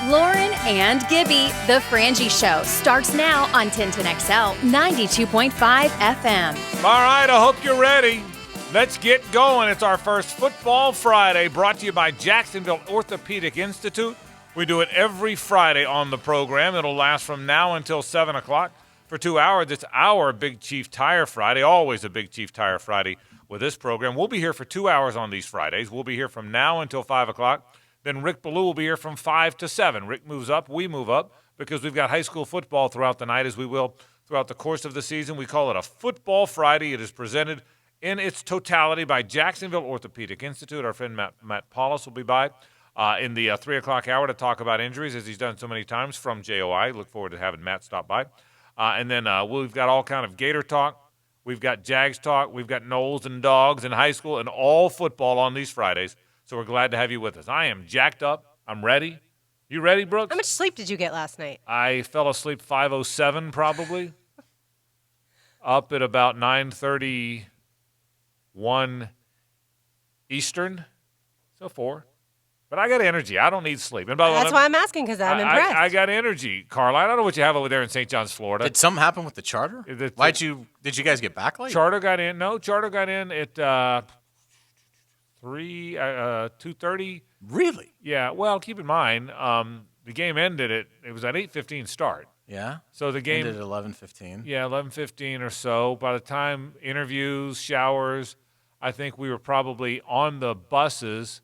Lauren and Gibby, The Frangie Show, starts now on 1010XL 92.5 FM. All right, I hope you're ready. Let's get going. It's our first Football Friday, brought to you by Jacksonville Orthopedic Institute. We do it every Friday on the program. It'll last from now until 7 o'clock. For 2 hours, it's our Big Chief Tire Friday, always a Big Chief Tire Friday with this program. We'll be here for 2 hours on these Fridays. We'll be here from now until 5 o'clock. Then Rick Ballou will be here from 5 to 7. Rick moves up, we move up, because we've got high school football throughout the night, as we will throughout the course of the season. We call it a Football Friday. It is presented in its totality by Jacksonville Orthopedic Institute. Our friend Matt Paulus will be by in the 3 o'clock hour to talk about injuries, as he's done so many times from JOI. Look forward to having Matt stop by. And then we've got all kind of Gator talk. We've got Jags talk. We've got Knowles and Dogs in high school and all football on these Fridays. So we're glad to have you with us. I am jacked up. I'm ready. You ready, Brooks? How much sleep did you get last night? I fell asleep 5:07 probably. Up at about 9:31 Eastern. So 4. But I got energy. I don't need sleep. And by the way, That's why I'm asking, because I'm impressed. I got energy, Carla. I don't know what you have over there in St. John's, Florida. Did something happen with the charter? Did you guys get back late? Charter got in. No, Charter got in at 2:30. Really? Yeah. Well, keep in mind, the game ended it was at 8:15 start. Yeah. So the game ended at 11:15. Yeah, 11:15 or so. By the time interviews, showers, I think we were probably on the buses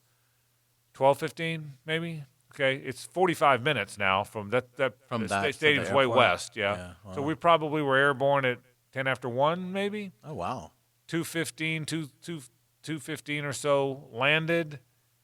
12:15 maybe. Okay, it's 45 minutes now from that From the that stadium's to the way airport. west. Yeah. Wow. So we probably were airborne at 10 after 1 maybe. Oh wow. 2:15, 2:15 or so landed,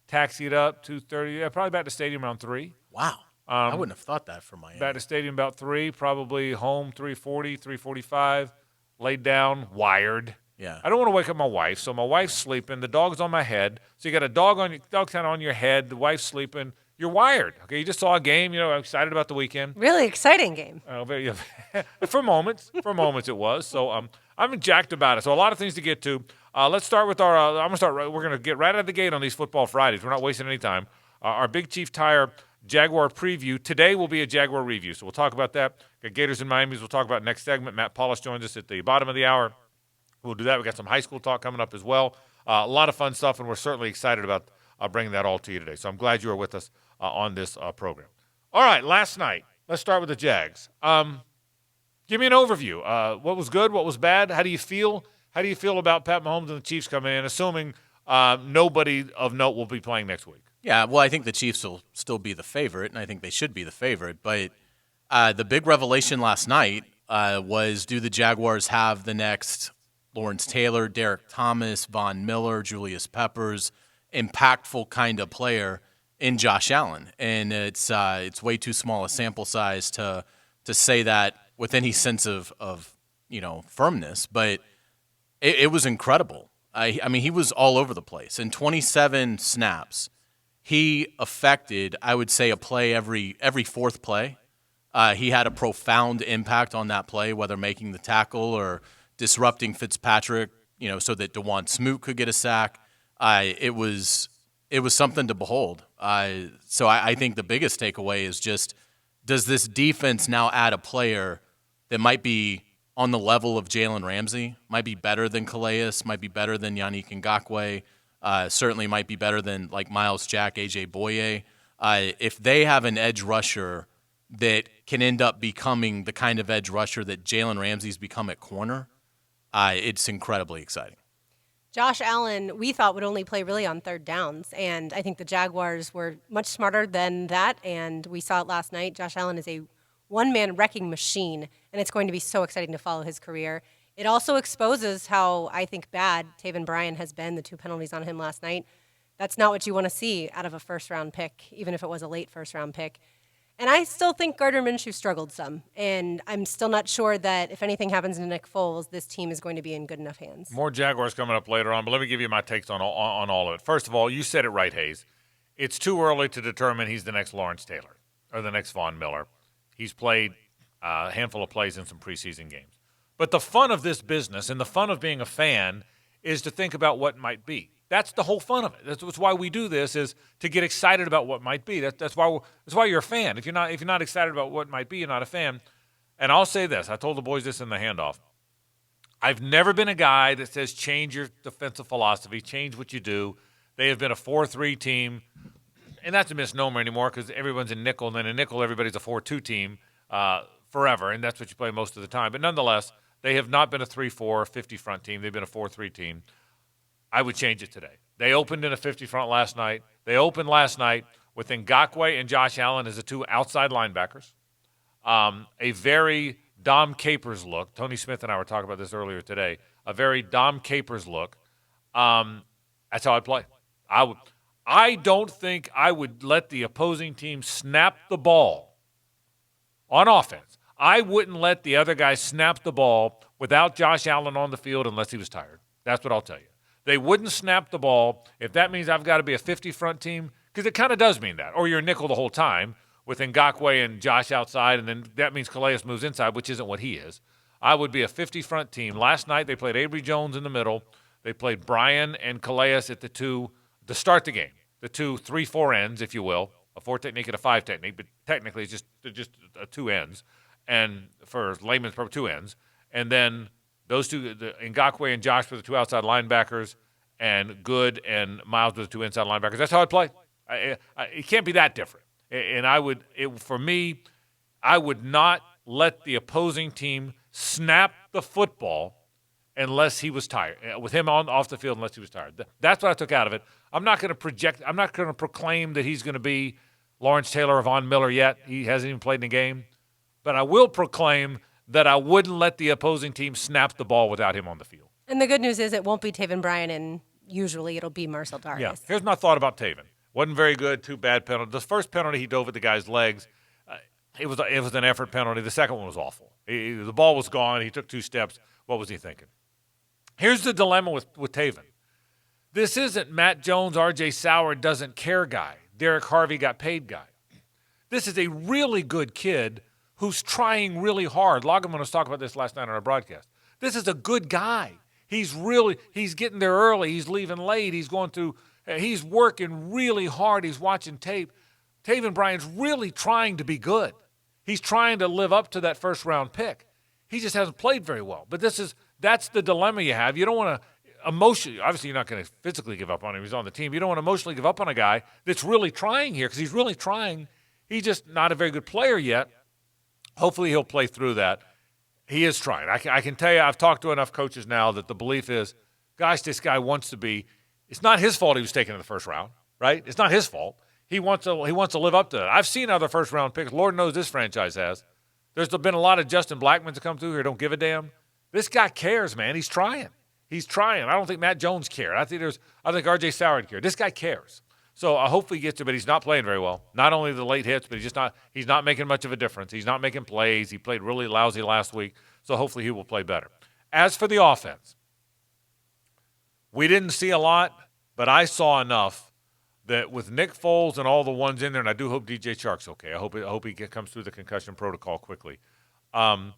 taxied up 2:30. Yeah, probably back to stadium around 3. Wow. I wouldn't have thought that for Miami. Back to stadium about 3, probably home 3:40, 3:45, laid down, wired. Yeah. I don't want to wake up my wife, so my wife's sleeping. The dog's on my head. So you got a dog kind of on your head. The wife's sleeping. You're wired. Okay, you just saw a game. I'm excited about the weekend. Really exciting game. For moments it was. So I'm jacked about it. So a lot of things to get to. Let's start with our. We're gonna get right out of the gate on these Football Fridays. We're not wasting any time. Our Big Chief Tire Jaguar preview today will be a Jaguar review. So we'll talk about that. Got Gators and Miami's. We'll talk about next segment. Matt Paulus joins us at the bottom of the hour. We'll do that. We got some high school talk coming up as well. A lot of fun stuff, and we're certainly excited about bringing that all to you today. So I'm glad you are with us on this program. All right, last night. Let's start with the Jags. Give me an overview. What was good? What was bad? How do you feel? How do you feel about Pat Mahomes and the Chiefs coming in, assuming nobody of note will be playing next week? Yeah, well, I think the Chiefs will still be the favorite, and I think they should be the favorite. But the big revelation last night was, do the Jaguars have the next Lawrence Taylor, Derek Thomas, Von Miller, Julius Peppers, impactful kind of player in Josh Allen? And it's way too small a sample size to say that with any sense of firmness. But it was incredible. I mean, he was all over the place. In 27 snaps, he affected, I would say, a play every fourth play. He had a profound impact on that play, whether making the tackle or disrupting Fitzpatrick, so that DeJuan Smoot could get a sack. It was something to behold. So I think the biggest takeaway is just, does this defense now add a player that might be on the level of Jalen Ramsey, might be better than Calais, might be better than Yannick Ngakoue, certainly might be better than like Miles Jack, A.J. Boye. If they have an edge rusher that can end up becoming the kind of edge rusher that Jalen Ramsey's become at corner, it's incredibly exciting. Josh Allen, we thought, would only play really on third downs, and I think the Jaguars were much smarter than that, and we saw it last night. Josh Allen is a one-man wrecking machine, and it's going to be so exciting to follow his career. It also exposes how, I think, bad Taven Bryan has been, the 2 penalties on him last night. That's not what you want to see out of a first-round pick, even if it was a late first-round pick. And I still think Gardner Minshew struggled some, and I'm still not sure that if anything happens to Nick Foles, this team is going to be in good enough hands. More Jaguars coming up later on, but let me give you my takes on all of it. First of all, you said it right, Hayes. It's too early to determine he's the next Lawrence Taylor or the next Von Miller. He's played a handful of plays in some preseason games. But the fun of this business and the fun of being a fan is to think about what might be. That's the whole fun of it. That's why we do this, is to get excited about what might be. That's why you're a fan. If you're not excited about what might be, you're not a fan. And I'll say this. I told the boys this in the handoff. I've never been a guy that says change your defensive philosophy, change what you do. They have been a 4-3 team, and that's a misnomer anymore because everyone's in nickel, and then in nickel everybody's a 4-2 team forever, and that's what you play most of the time. But nonetheless, they have not been a 3-4, 50-front team. They've been a 4-3 team. I would change it today. They opened in a 50-front last night. They opened last night with Ngakoue and Josh Allen as the two outside linebackers. A very Dom Capers look. Tony Smith and I were talking about this earlier today. A very Dom Capers look. That's how I'd play. I don't think I would let the opposing team snap the ball on offense. I wouldn't let the other guy snap the ball without Josh Allen on the field unless he was tired. That's what I'll tell you. They wouldn't snap the ball if that means I've got to be a 50-front team, because it kind of does mean that. Or you're nickel the whole time with Ngakoue and Josh outside, and then that means Calais moves inside, which isn't what he is. I would be a 50-front team. Last night they played Avery Jones in the middle. They played Brian and Calais at the two to start the game. The 2 3-4 ends, if you will, a 4 technique and a 5 technique, but technically it's just 2 ends, and for layman's purpose, 2 ends. And then those two, Ngakoue and Josh were the 2 outside linebackers, and Good and Miles were the 2 inside linebackers. That's how I'd play. It can't be that different. And I would not let the opposing team snap the football unless he was tired, with him off the field unless he was tired. That's what I took out of it. I'm not going to project. I'm not going to proclaim that he's going to be Lawrence Taylor or Von Miller yet. He hasn't even played in a game. But I will proclaim that I wouldn't let the opposing team snap the ball without him on the field. And the good news is it won't be Taven Bryan, and usually it'll be Marcel Darius. Yeah. Here's my thought about Taven. Wasn't very good. 2 bad penalties. The first penalty, he dove at the guy's legs. It was an effort penalty. The second one was awful. The ball was gone. He took 2 steps. What was he thinking? Here's the dilemma with Taven. This isn't Matt Jones, R.J. Sauer doesn't care guy, Derek Harvey got paid guy. This is a really good kid who's trying really hard. Lagerman was talking about this last night on our broadcast. This is a good guy. He's getting there early. He's leaving late. He's working really hard. He's watching tape. Taven Bryan's really trying to be good. He's trying to live up to that first-round pick. He just hasn't played very well. But that's the dilemma you have. You don't want to emotionally, obviously you're not going to physically give up on him. He's on the team. You don't want to emotionally give up on a guy that's really trying here, because he's really trying. He's just not a very good player yet. Hopefully he'll play through that. He is trying. I can tell you, I've talked to enough coaches now that the belief is, gosh, this guy wants to be. It's not his fault he was taken in the first round, right? It's not his fault. He wants to live up to that. I've seen other first-round picks. Lord knows this franchise has. There's been a lot of Justin Blackmons to come through here, don't give a damn. This guy cares, man. He's trying. I don't think Matt Jones cared. I think R.J. Sauer cared. This guy cares. So I hope he gets to, but he's not playing very well. Not only the late hits, but he's not making much of a difference. He's not making plays. He played really lousy last week, so hopefully he will play better. As for the offense, we didn't see a lot, but I saw enough that with Nick Foles and all the ones in there, and I do hope DJ Chark's okay. I hope he comes through the concussion protocol quickly. I'm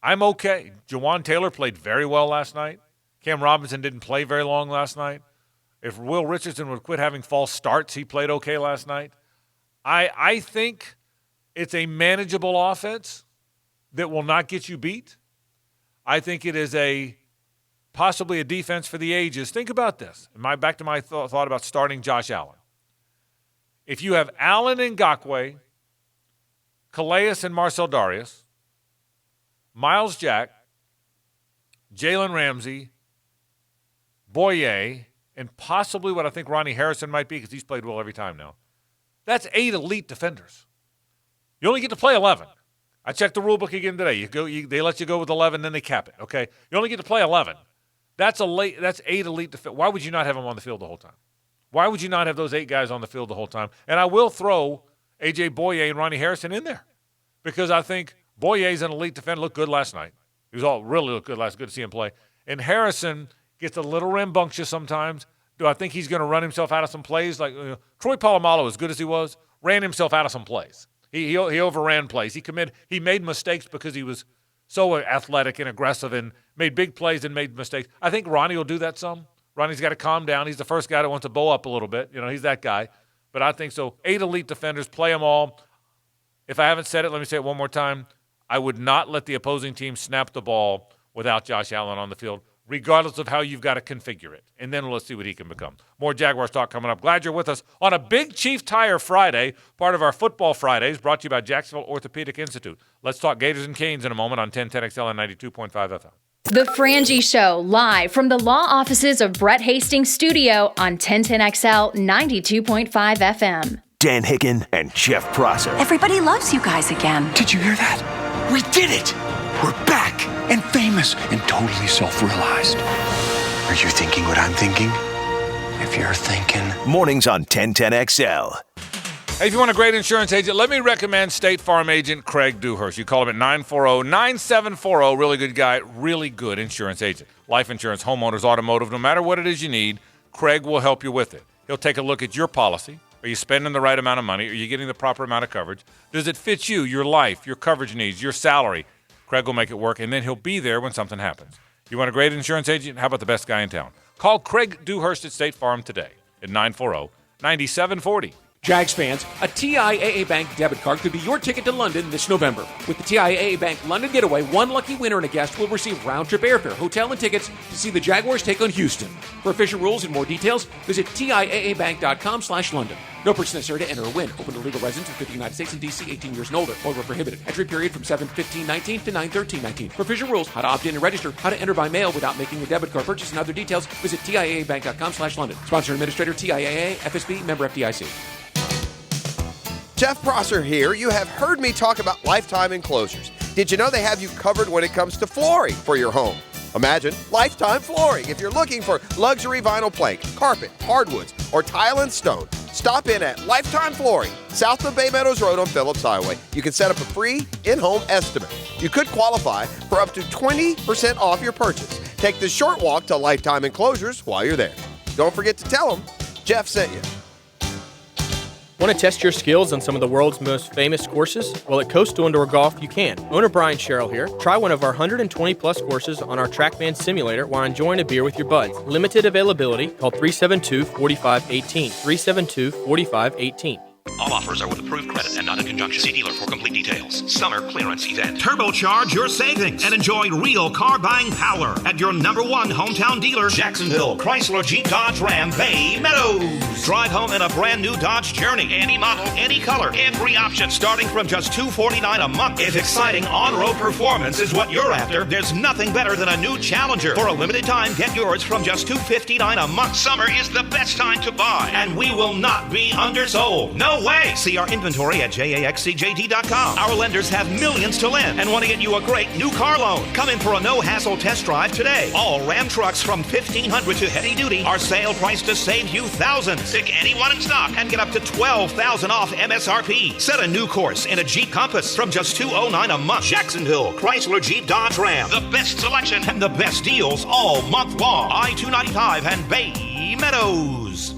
okay. Jawan Taylor played very well last night. Cam Robinson didn't play very long last night. If Will Richardson would quit having false starts, he played okay last night. I think it's a manageable offense that will not get you beat. I think it is possibly a defense for the ages. Think about this. Back to my thought about starting Josh Allen. If you have Allen and Ngakoue, Calais and Marcel Darius, Miles Jack, Jalen Ramsey, Boye, and possibly what I think Ronnie Harrison might be, because he's played well every time now. That's 8 elite defenders. You only get to play 11. I checked the rule book again today. They let you go with 11, then they cap it. Okay, you only get to play 11. That's 8 elite defenders. Why would you not have them on the field the whole time? Why would you not have those 8 guys on the field the whole time? And I will throw A.J. Boye and Ronnie Harrison in there, because I think Boye's an elite defender. Looked good last night. He was all really looked good last night. Good to see him play. And Harrison gets a little rambunctious sometimes. Do I think he's going to run himself out of some plays? Like Troy Polamalu, as good as he was, ran himself out of some plays. He overran plays. He made mistakes because he was so athletic and aggressive and made big plays and made mistakes. I think Ronnie will do that some. Ronnie's got to calm down. He's the first guy that wants to bow up a little bit. He's that guy. But I think so. 8 elite defenders, play them all. If I haven't said it, let me say it one more time. I would not let the opposing team snap the ball without Josh Allen on the field, regardless of how you've got to configure it. And then let's see what he can become. More Jaguars talk coming up. Glad you're with us on a Big Chief Tire Friday, part of our Football Fridays, brought to you by Jacksonville Orthopedic Institute. Let's talk Gators and Canes in a moment on 1010XL and 92.5 FM. The Frangie Show, live from the law offices of Brett Hastings' studio on 1010XL 92.5 FM. Dan Hicken and Jeff Prosser. Everybody loves you guys again. Did you hear that? We did it! We're back and famous and totally self-realized. Are you thinking what I'm thinking? If you're thinking... Mornings on 1010XL. Hey, if you want a great insurance agent, let me recommend State Farm agent Craig Dewhurst. You call him at 940-9740. Really good guy, really good insurance agent. Life insurance, homeowners, automotive, no matter what it is you need, Craig will help you with it. He'll take a look at your policy. Are you spending the right amount of money? Are you getting the proper amount of coverage? Does it fit you, your life, your coverage needs, your salary? Craig will make it work, and then he'll be there when something happens. You want a great insurance agent? How about the best guy in town? Call Craig Dewhurst at State Farm today at 940-9740. Jags fans, a TIAA Bank debit card could be your ticket to London this November. With the TIAA Bank London Getaway, one lucky winner and a guest will receive round-trip airfare, hotel, and tickets to see the Jaguars take on Houston. For official rules and more details, visit TIAABank.com/London. No purchase necessary to enter or win. Open to legal residents within the United States and D.C. 18 years and older. Void where prohibited. Entry period from 7/15/19 to 9/13/19. For official rules, how to opt in and register, how to enter by mail without making a debit card purchase, and other details, visit TIAABank.com/London. Sponsor and administrator, TIAA, FSB, member FDIC. Jeff Prosser here. You have heard me talk about Lifetime Enclosures. Did you know they have you covered when it comes to flooring for your home? Imagine Lifetime Flooring. If you're looking for luxury vinyl plank, carpet, hardwoods, or tile and stone, stop in at Lifetime Flooring, south of Bay Meadows Road on Phillips Highway. You can set up a free in-home estimate. You could qualify for up to 20% off your purchase. Take the short walk to Lifetime Enclosures while you're there. Don't forget to tell them Jeff sent you. Want to test your skills on some of the world's most famous courses? Well, at Coastal Indoor Golf, you can. Owner Brian Sherrill here. Try one of our 120-plus courses on our TrackMan simulator while enjoying a beer with your buds. Limited availability. Call 372-4518. 372-4518. All offers are with approved credit and not in conjunction. See dealer for complete details. Summer clearance event. Turbocharge your savings and enjoy real car buying power at your #1 hometown dealer, Jacksonville Chrysler Jeep Dodge Ram Bay Meadows. Drive home in a brand new Dodge Journey. Any model, any color, every option starting from just $249 a month. If exciting on-road performance is what you're after, there's nothing better than a new Challenger. For a limited time, get yours from just $259 a month. Summer is the best time to buy, and we will not be undersold. No way! See our inventory at jaxcjd.com. Our lenders have millions to lend and want to get you a great new car loan. Come in for a no-hassle test drive today. All Ram trucks from $1,500 to heavy duty are sale priced to save you thousands. Pick any one in stock and get up to $12,000 off MSRP. Set a new course in a Jeep Compass from just $209 a month. Jacksonville Chrysler Jeep Dodge Ram. The best selection and the best deals all month long. I-295 and Bay Meadows.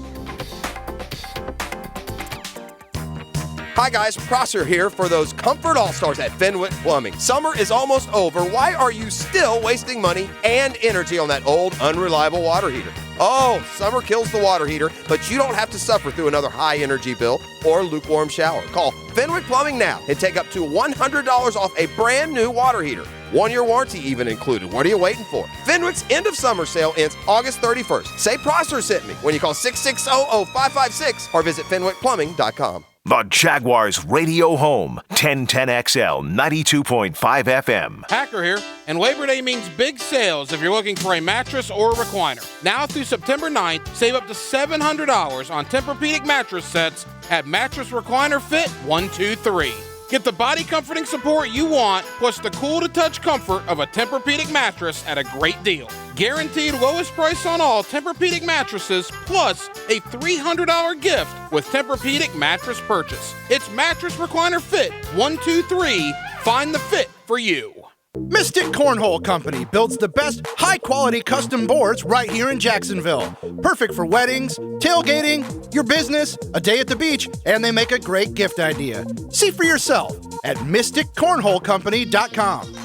Hi guys, Prosser here for those Comfort All-Stars at Fenwick Plumbing. Summer is almost over. Why are you still wasting money and energy on that old, unreliable water heater? Oh, summer kills the water heater, but you don't have to suffer through another high energy bill or lukewarm shower. Call Fenwick Plumbing now and take up to $100 off a brand new water heater. 1-year warranty even included. What are you waiting for? Fenwick's end of summer sale ends August 31st. Say Prosser sent me when you call 660-0556 or visit fenwickplumbing.com. The Jaguars radio home, 1010XL 92.5 FM. Hacker here, and Labor Day means big sales if you're looking for a mattress or a recliner. Now through September 9th, save up to $700 on Tempur-Pedic mattress sets at Mattress Recliner Fit 123. Get the body comforting support you want, plus the cool-to-touch comfort of a Tempur-Pedic mattress at a great deal. Guaranteed lowest price on all Tempur-Pedic mattresses, plus a $300 gift with Tempur-Pedic mattress purchase. It's Mattress Recliner Fit 123. Find the fit for you. Mystic Cornhole Company builds the best high-quality custom boards right here in Jacksonville. Perfect for weddings, tailgating, your business, a day at the beach, and they make a great gift idea. See for yourself at MysticCornholeCompany.com.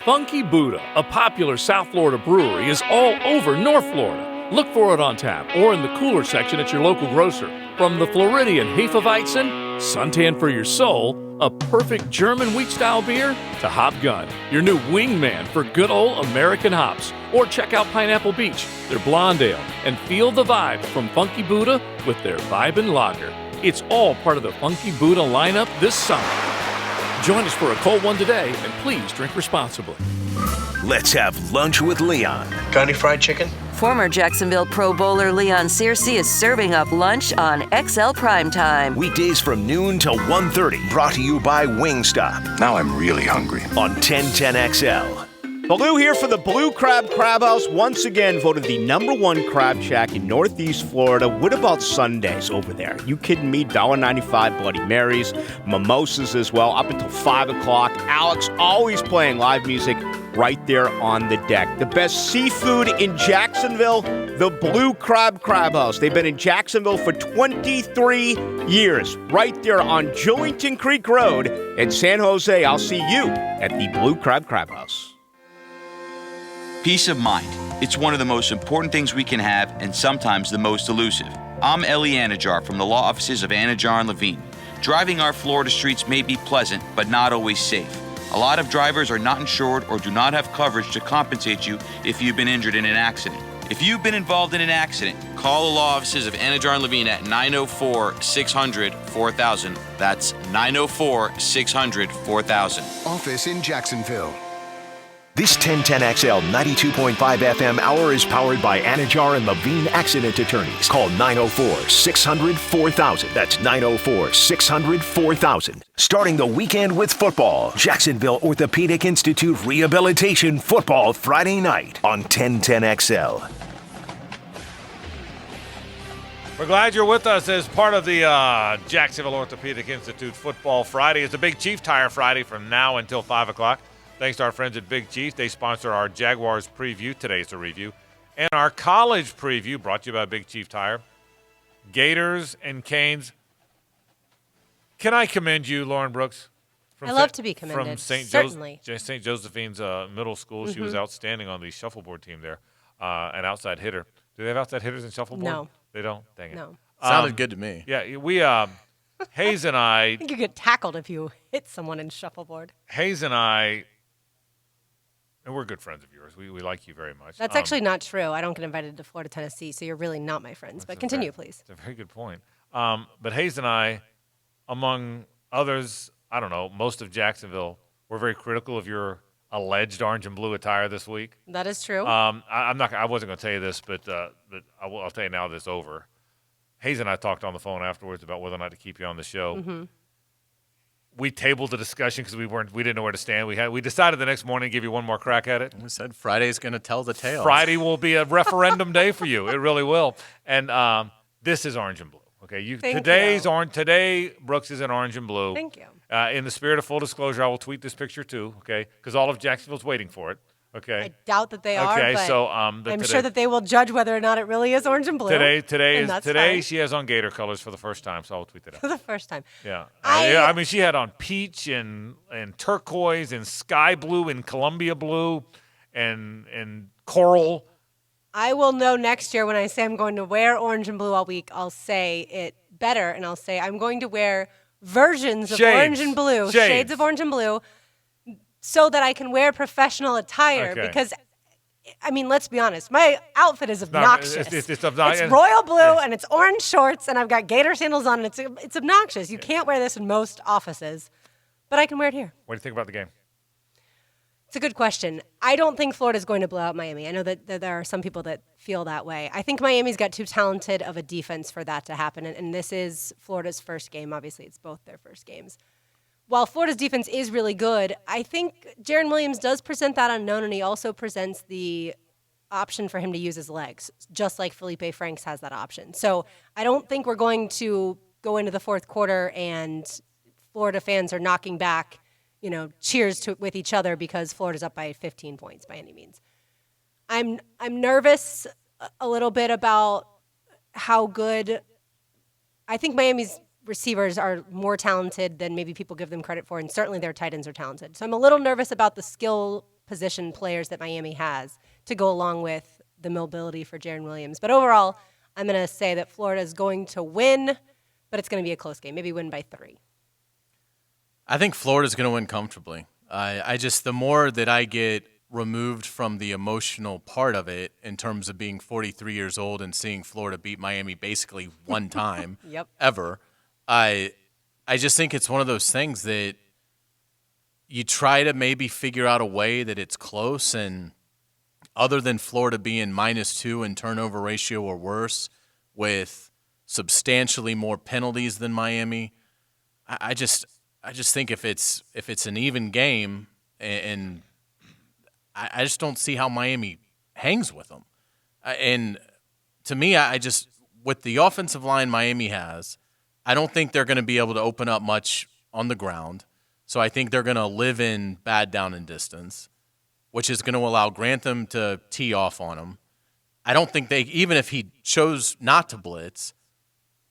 Funky Buddha, a popular South Florida brewery, is all over North Florida. Look for it on tap or in the cooler section at your local grocer. From the Floridian Hefeweizen, suntan for your soul, a perfect German wheat-style beer, to Hop Gun, your new wingman for good old American hops. Or check out Pineapple Beach, their blonde ale, and feel the vibe from Funky Buddha with their Vibin' Lager. It's all part of the Funky Buddha lineup this summer. Join us for a cold one today, and please drink responsibly. Let's have lunch with Leon. Got any fried chicken? Former Jacksonville Pro Bowler Leon Searcy is serving up lunch on XL Primetime. Weekdays from noon till 1:30. Brought to you by Wingstop. Now I'm really hungry. On 1010XL. Baloo here for the Blue Crab Crab House, once again voted the #1 crab shack in Northeast Florida. What about Sundays over there? You kidding me? $1.95 Bloody Marys, mimosas as well, up until 5 o'clock. Alex always playing live music right there on the deck. The best seafood in Jacksonville, the Blue Crab Crab House. They've been in Jacksonville for 23 years, right there on Jillington Creek Road in San Jose. I'll see you at the Blue Crab Crab House. Peace of mind. It's one of the most important things we can have, and sometimes the most elusive. I'm Eli Anajar from the law offices of Anajar and Levine. Driving our Florida streets may be pleasant, but not always safe. A lot of drivers are not insured or do not have coverage to compensate you if you've been injured in an accident. If you've been involved in an accident, call the law offices of Anajar and Levine at 904-600-4000. That's 904-600-4000. Office in Jacksonville. This 1010XL 92.5 FM hour is powered by Anajar and Levine Accident Attorneys. Call 904-600-4000. That's 904-600-4000. Starting the weekend with football. Jacksonville Orthopedic Institute Rehabilitation Football Friday night on 1010XL. We're glad you're with us as part of the Jacksonville Orthopedic Institute Football Friday. It's a Big Chief Tire Friday from now until 5 o'clock. Thanks to our friends at Big Chief. They sponsor our Jaguars preview. Today's a review. And our college preview brought to you by Big Chief Tire. Gators and Canes. Can I commend you, Lauren Brooks? I love to be commended, from certainly. St. Josephine's Middle School. She was outstanding on the shuffleboard team there, an outside hitter. Do they have outside hitters in shuffleboard? No. They don't? Dang it. No. Sounded good to me. Yeah, we Hayes and I think you get tackled if you hit someone in shuffleboard. Hayes and I, and we're good friends of yours. We like you very much. That's actually not true. I don't get invited to Florida, Tennessee, so you're really not my friends. But continue, please. It's a very good point. But Hayes and I, among others, I don't know, most of Jacksonville, were very critical of your alleged orange and blue attire this week. That is true. I wasn't going to tell you this, but I'll tell you now that it's over. Hayes and I talked on the phone afterwards about whether or not to keep you on the show. Mm-hmm. We tabled the discussion because we didn't know where to stand. We decided the next morning to give you one more crack at it. We said Friday's going to tell the tale. Friday will be a referendum day for you. It really will. And this is orange and blue. Okay, today Brooks is in orange and blue. Thank you. In the spirit of full disclosure, I will tweet this picture too. Okay, because all of Jacksonville's waiting for it. Okay. I doubt that they are. Okay, but so I'm sure that they will judge whether or not it really is orange and blue. Today she has on Gator colors for the first time, so I'll tweet that out. For the first time. Yeah. I mean, she had on peach and turquoise and sky blue and Columbia blue and coral. I will know next year when I say I'm going to wear orange and blue all week. I'll say it better, and I'll say I'm going to wear versions of orange and blue, shades of orange and blue, so that I can wear professional attire. Okay. Because, I mean, let's be honest, my outfit is obnoxious. It's obnoxious. It's royal blue, and it's orange shorts, and I've got gator sandals on, and it's obnoxious. You can't wear this in most offices, but I can wear it here. What do you think about the game? It's a good question. I don't think Florida's going to blow out Miami. I know that there are some people that feel that way. I think Miami's got too talented of a defense for that to happen, and this is Florida's first game. Obviously, it's both their first games. While Florida's defense is really good, I think Jaron Williams does present that unknown, and he also presents the option for him to use his legs, just like Felipe Franks has that option. So I don't think we're going to go into the fourth quarter and Florida fans are knocking back cheers with each other because Florida's up by 15 points by any means. I'm nervous a little bit about how good. I think Miami's receivers are more talented than maybe people give them credit for, and certainly their tight ends are talented. So I'm a little nervous about the skill position players that Miami has to go along with the mobility for Jaron Williams. But overall, I'm going to say that Florida is going to win, but it's going to be a close game. Maybe win by 3. I think Florida's going to win comfortably. The more that I get removed from the emotional part of it in terms of being 43 years old and seeing Florida beat Miami basically one time ever, I just think it's one of those things that you try to maybe figure out a way that it's close, and other than Florida being -2 in turnover ratio or worse with substantially more penalties than Miami, I just think if it's an even game, and I just don't see how Miami hangs with them. And to me, with the offensive line Miami has, I don't think they're going to be able to open up much on the ground. So I think they're going to live in bad down and distance, which is going to allow Grantham to tee off on them. I don't think even if he chose not to blitz,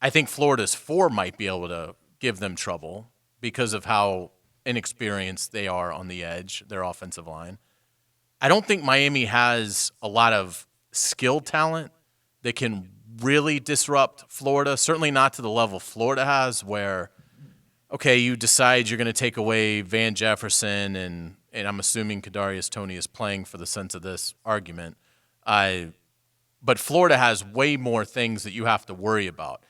I think Florida's 4 might be able to give them trouble because of how inexperienced they are on the edge, their offensive line. I don't think Miami has a lot of skill talent that can really disrupt Florida, certainly not to the level Florida has where, okay, you decide you're going to take away Van Jefferson, and I'm assuming Kadarius Toney is playing for the sense of this argument. But Florida has way more things that you have to worry about.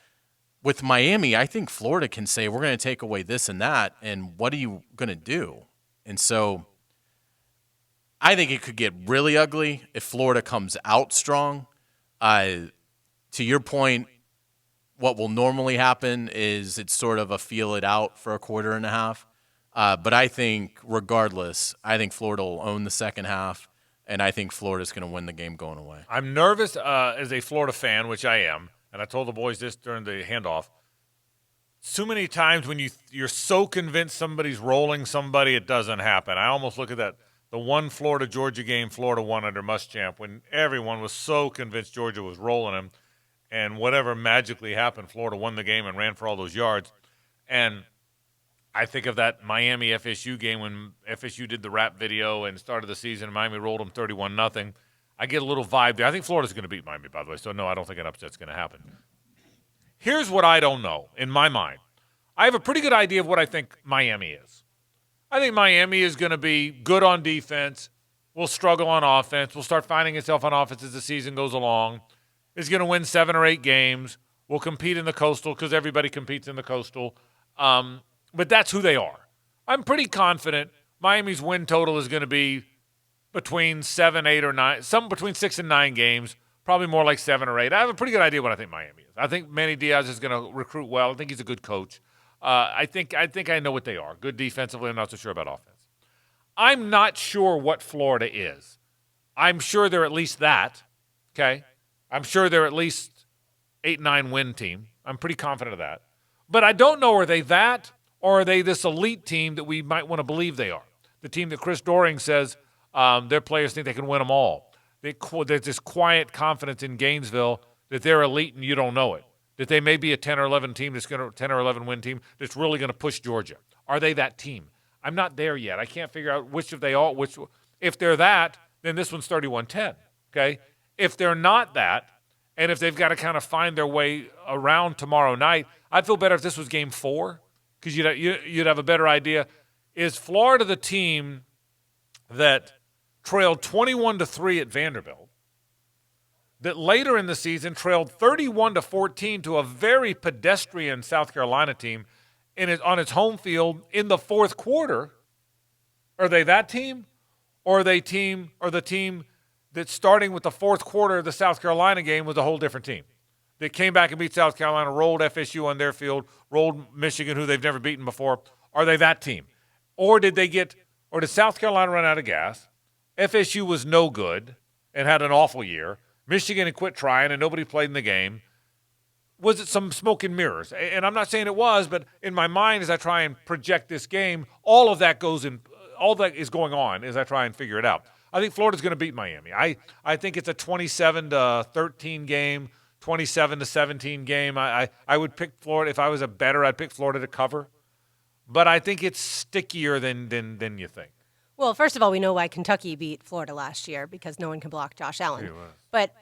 With Miami, I think Florida can say, we're going to take away this and that, and what are you going to do? And so I think it could get really ugly if Florida comes out strong. To your point, what will normally happen is it's sort of a feel it out for a quarter and a half. But I think regardless, I think Florida will own the second half, and I think Florida's going to win the game going away. I'm nervous as a Florida fan, which I am, and I told the boys this during the handoff. So many times when you're so convinced somebody's rolling somebody, it doesn't happen. I almost look at that. The one Florida-Georgia game, Florida won under Muschamp when everyone was so convinced Georgia was rolling him, and whatever magically happened, Florida won the game and ran for all those yards. And I think of that Miami-FSU game when FSU did the rap video and started the season, and Miami rolled them 31-0. I get a little vibe there. I think Florida's going to beat Miami, by the way, so no, I don't think an upset's going to happen. Here's what I don't know in my mind. I have a pretty good idea of what I think Miami is. I think Miami is going to be good on defense, will struggle on offense, will start finding itself on offense as the season goes along, is going to win 7 or 8 games, will compete in the Coastal because everybody competes in the Coastal. But that's who they are. I'm pretty confident Miami's win total is going to be between 7, 8, or 9, something between 6 and 9 games, probably more like 7 or 8. I have a pretty good idea what I think Miami is. I think Manny Diaz is going to recruit well. I think he's a good coach. I think I know what they are. Good defensively. I'm not so sure about offense. I'm not sure what Florida is. I'm sure they're at least that, okay? I'm sure they're at least 8-9 win team. I'm pretty confident of that. But I don't know, are they that, or are they this elite team that we might want to believe they are? The team that Chris Doering says their players think they can win them all. There's this quiet confidence in Gainesville that they're elite and you don't know it. That they may be a 10 or 11 team that's going to 10 or 11 win team that's really going to push Georgia. Are they that team? I'm not there yet. I can't figure out which of they all. If they're that, then this one's 31-10. Okay. If they're not that, and if they've got to kind of find their way around tomorrow night, I'd feel better if this was game 4 because you'd have a better idea. Is Florida the team that trailed 21-3 at Vanderbilt? That later in the season trailed 31-14 to a very pedestrian South Carolina team on its home field in the fourth quarter? Are they that team? Or are they the team that's starting with the fourth quarter of the South Carolina game was a whole different team? They came back and beat South Carolina, rolled FSU on their field, rolled Michigan, who they've never beaten before. Are they that team? Or did South Carolina run out of gas? FSU was no good and had an awful year. Michigan had quit trying, and nobody played in the game. Was it some smoke and mirrors? And I'm not saying it was, but in my mind, as I try and project this game, all that is going on as I try and figure it out. I think Florida's going to beat Miami. I think it's a 27-13 game, 27-17 game. I would pick Florida. If I was a bettor, I'd pick Florida to cover. But I think it's stickier than you think. Well, first of all, we know why Kentucky beat Florida last year, because no one can block Josh Allen. But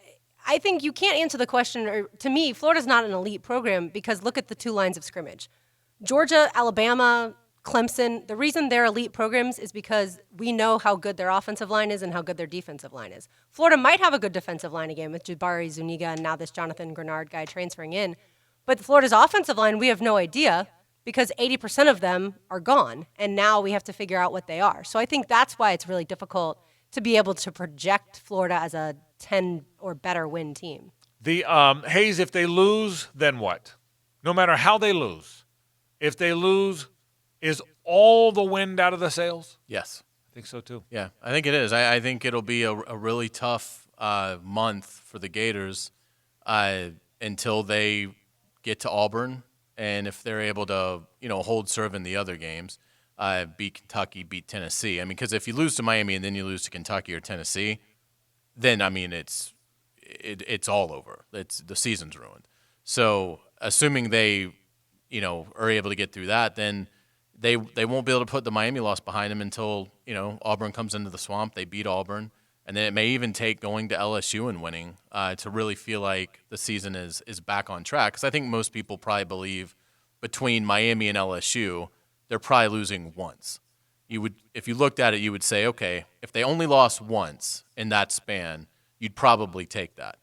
I think you can't answer the question, or to me, Florida's not an elite program because look at the two lines of scrimmage. Georgia, Alabama, Clemson, the reason they're elite programs is because we know how good their offensive line is and how good their defensive line is. Florida might have a good defensive line again with Jabari Zuniga and now this Jonathan Grenard guy transferring in. But Florida's offensive line, we have no idea because 80% of them are gone, and now we have to figure out what they are. So I think that's why it's really difficult to be able to project Florida as a 10 or better win team. The Hayes, if they lose, then what? No matter how they lose, if they lose, is all the wind out of the sails? Yes. I think so too. Yeah, I think it is. I think it'll be a really tough month for the Gators until they get to Auburn. And if they're able to, hold serve in the other games, beat Kentucky, beat Tennessee. I mean, because if you lose to Miami and then you lose to Kentucky or Tennessee, then, I mean, it's all over. The season's ruined. So assuming they, are able to get through that, then they won't be able to put the Miami loss behind them until, Auburn comes into the swamp. They beat Auburn. And then it may even take going to LSU and winning to really feel like the season is back on track. Because I think most people probably believe between Miami and LSU, they're probably losing once. If you looked at it, you would say, okay, if they only lost once in that span, you'd probably take that.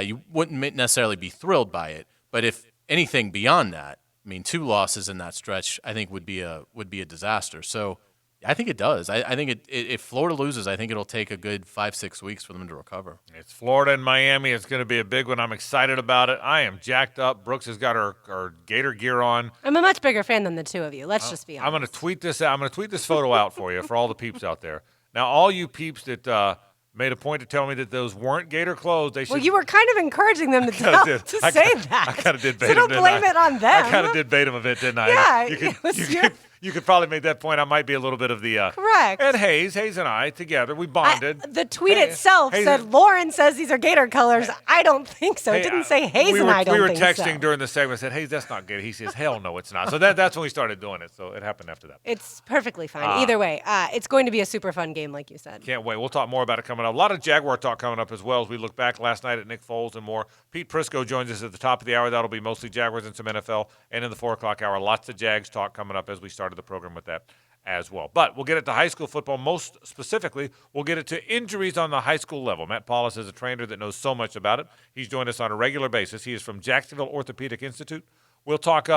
You wouldn't necessarily be thrilled by it, but if anything beyond that, I mean, 2 losses in that stretch, I think would be a disaster. So. I think it does. I think if Florida loses, I think it'll take a good 5-6 weeks for them to recover. It's Florida and Miami. It's going to be a big one. I'm excited about it. I am jacked up. Brooks has got her Gator gear on. I'm a much bigger fan than the two of you. Let's just be honest. I'm going to tweet this out. I'm going to tweet this photo out for you, for all the peeps out there. Now, all you peeps that made a point to tell me that those weren't Gator clothes, they should. Well, you were kind of encouraging them to say that. I kind of did bait so them, don't blame it on them. I kind of did bait them a bit, didn't I? Yeah, you could probably make that point. I might be a little bit of the correct. And Hayes and I together, we bonded. The tweet itself said Lauren says these are Gator colors. I don't think so. It didn't say Hayes and I don't think so. We were texting during the segment. Said Hayes, that's not Gator. He says, hell no, it's not. So that's when we started doing it. So it happened after that. It's perfectly fine. Either way, it's going to be a super fun game, like you said. Can't wait. We'll talk more about it coming up. A lot of Jaguar talk coming up as well as we look back last night at Nick Foles and more. Pete Prisco joins us at the top of the hour. That'll be mostly Jaguars and some NFL. And in the 4 o'clock hour, lots of Jags talk coming up as we started the program with that as well. But we'll get it to high school football. Most specifically, we'll get it to injuries on the high school level. Matt Paulus is a trainer that knows so much about it. He's joined us on a regular basis. He is from Jacksonville Orthopedic Institute. We'll talk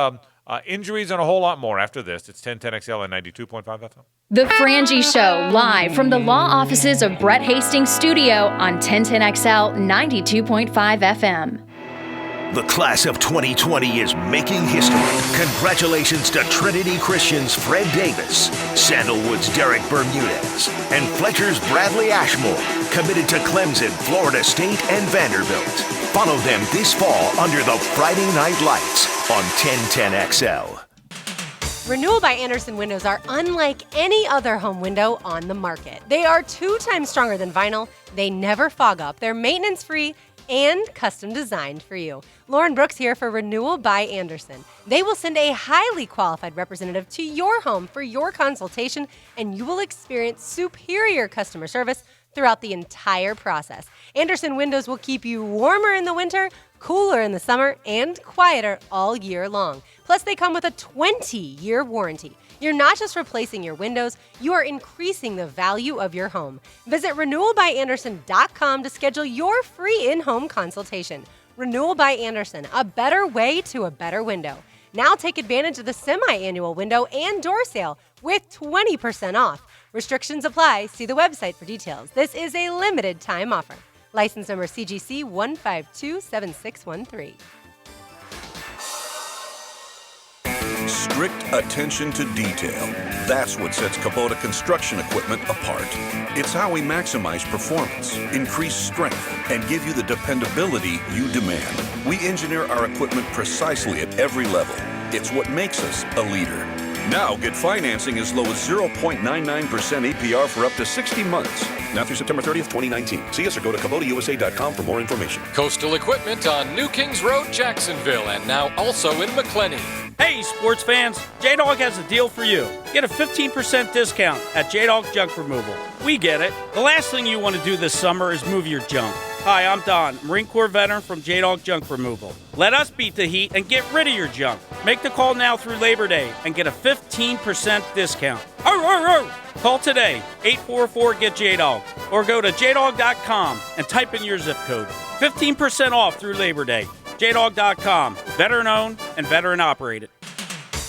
injuries and a whole lot more after this. It's 1010XL and 92.5 FM. The Frangie Show, live from the law offices of Brett Hastings Studio on 1010XL 92.5 FM. The class of 2020 is making history. Congratulations to Trinity Christian's Fred Davis, Sandalwood's Derek Bermudez, and Fletcher's Bradley Ashmore, committed to Clemson, Florida State, and Vanderbilt. Follow them this fall under the Friday Night Lights on 1010XL. Renewal by Andersen windows are unlike any other home window on the market. They are 2 times stronger than vinyl. They never fog up. They're maintenance-free and custom designed for you. Lauren Brooks here for Renewal by Andersen. They will send a highly qualified representative to your home for your consultation, and you will experience superior customer service throughout the entire process. Andersen windows will keep you warmer in the winter, cooler in the summer, and quieter all year long. Plus, they come with a 20-year warranty. You're not just replacing your windows, you are increasing the value of your home. Visit renewalbyandersen.com to schedule your free in-home consultation. Renewal by Andersen, a better way to a better window. Now take advantage of the semi-annual window and door sale with 20% off. Restrictions apply. See the website for details. This is a limited time offer. License number CGC 1527613. Strict attention to detail. That's what sets Kubota construction equipment apart. It's how we maximize performance, increase strength, and give you the dependability you demand. We engineer our equipment precisely at every level. It's what makes us a leader. Now get financing as low as 0.99% APR for up to 60 months. Now through September 30th, 2019. See us or go to KubotaUSA.com for more information. Coastal Equipment on New Kings Road, Jacksonville, and now also in McClenny. Hey, sports fans, J-Dog has a deal for you. Get a 15% discount at J-Dog Junk Removal. We get it. The last thing you want to do this summer is move your junk. Hi, I'm Don, Marine Corps veteran from J-Dog Junk Removal. Let us beat the heat and get rid of your junk. Make the call now through Labor Day and get a 15% discount. Call today, 844-GET-JDOG, or go to jdog.com and type in your zip code. 15% off through Labor Day. jdog.com, veteran-owned and veteran-operated.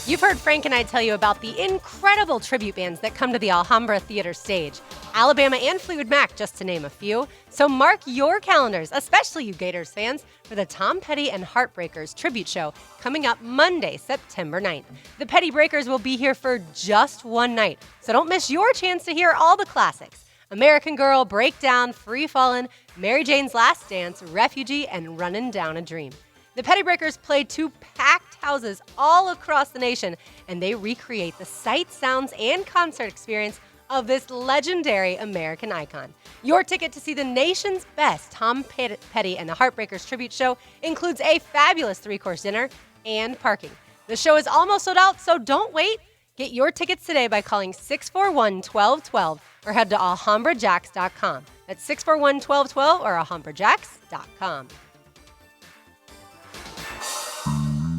You've heard Frank and I tell you about the incredible tribute bands that come to the Alhambra Theater stage. Alabama and Fleetwood Mac, just to name a few. So mark your calendars, especially you Gators fans, for the Tom Petty and Heartbreakers tribute show coming up Monday, September 9th. The Petty Breakers will be here for just one night, so don't miss your chance to hear all the classics. American Girl, Breakdown, Free Fallin', Mary Jane's Last Dance, Refugee, and Runnin' Down a Dream. The Petty Breakers play 2 packed houses all across the nation, and they recreate the sights, sounds, and concert experience of this legendary American icon. Your ticket to see the nation's best Tom Petty and the Heartbreakers tribute show includes a fabulous 3-course dinner and parking. The show is almost sold out, so don't wait. Get your tickets today by calling 641-1212 or head to alhambrajacks.com. That's 641-1212 or alhambrajacks.com.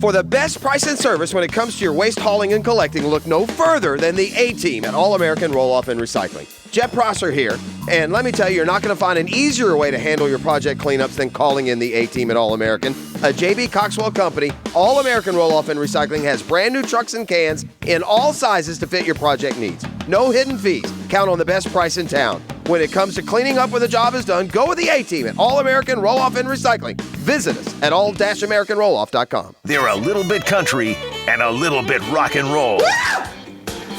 For the best price and service when it comes to your waste hauling and collecting, look no further than the A-Team at All-American Roll-Off and Recycling. Jet Prosser here, and let me tell you, you're not going to find an easier way to handle your project cleanups than calling in the A-Team at All-American. A J.B. Coxwell company, All-American Roll-Off and Recycling has brand new trucks and cans in all sizes to fit your project needs. No hidden fees. Count on the best price in town. When it comes to cleaning up when the job is done, go with the A-Team at All-American Roll-Off and Recycling. Visit us at all-americanrolloff.com. They're a little bit country and a little bit rock and roll.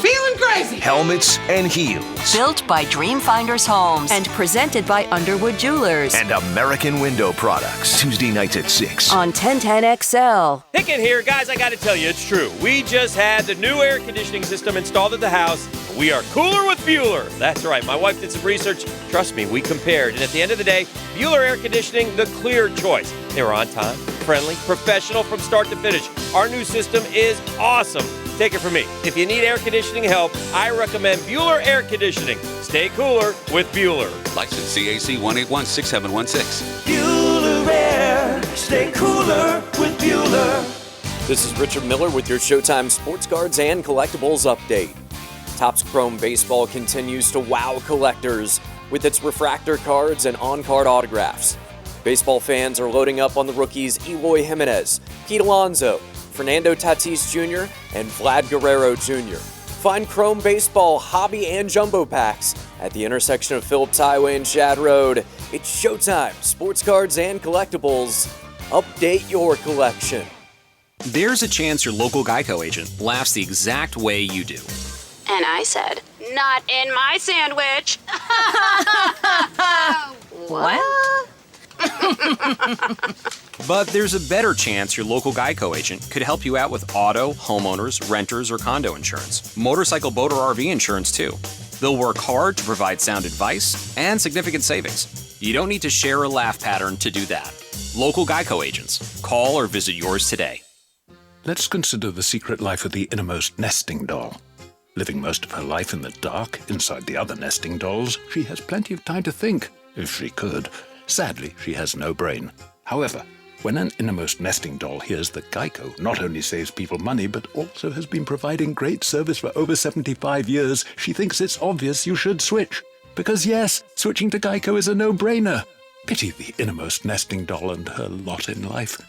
Feeling crazy. Helmets and heels. Built by Dreamfinders Homes and presented by Underwood Jewelers. And American Window Products. Tuesday nights at 6. On 1010XL. Pickett here. Guys, I got to tell you, it's true. We just had the new air conditioning system installed at the house. We are cooler with Bueller. That's right. My wife did some research. Trust me, we compared. And at the end of the day, Bueller Air Conditioning, the clear choice. They were on time, friendly, professional from start to finish. Our new system is awesome. Take it from me. If you need air conditioning help, I recommend Bueller Air Conditioning. Stay cooler with Bueller. License CAC 1816716. Bueller Air. Stay cooler with Bueller. This is Richard Miller with your Showtime Sports Cards and Collectibles update. Topps Chrome Baseball continues to wow collectors with its refractor cards and on-card autographs. Baseball fans are loading up on the rookies Eloy Jimenez, Pete Alonso, Fernando Tatis Jr., and Vlad Guerrero Jr. Find Chrome Baseball hobby and jumbo packs at the intersection of Phillips Highway and Shad Road. It's Showtime Sports Cards and Collectibles. Update your collection. There's a chance your local Geico agent laughs the exact way you do. And I said, not in my sandwich. What? But there's a better chance your local Geico agent could help you out with auto, homeowners, renters, or condo insurance. Motorcycle, boat, or RV insurance, too. They'll work hard to provide sound advice and significant savings. You don't need to share a laugh pattern to do that. Local Geico agents. Call or visit yours today. Let's consider the secret life of the innermost nesting doll. Living most of her life in the dark, inside the other nesting dolls, she has plenty of time to think, if she could. Sadly, she has no brain. However, when an innermost nesting doll hears that Geico not only saves people money, but also has been providing great service for over 75 years, she thinks it's obvious you should switch. Because yes, switching to Geico is a no-brainer. Pity the innermost nesting doll and her lot in life.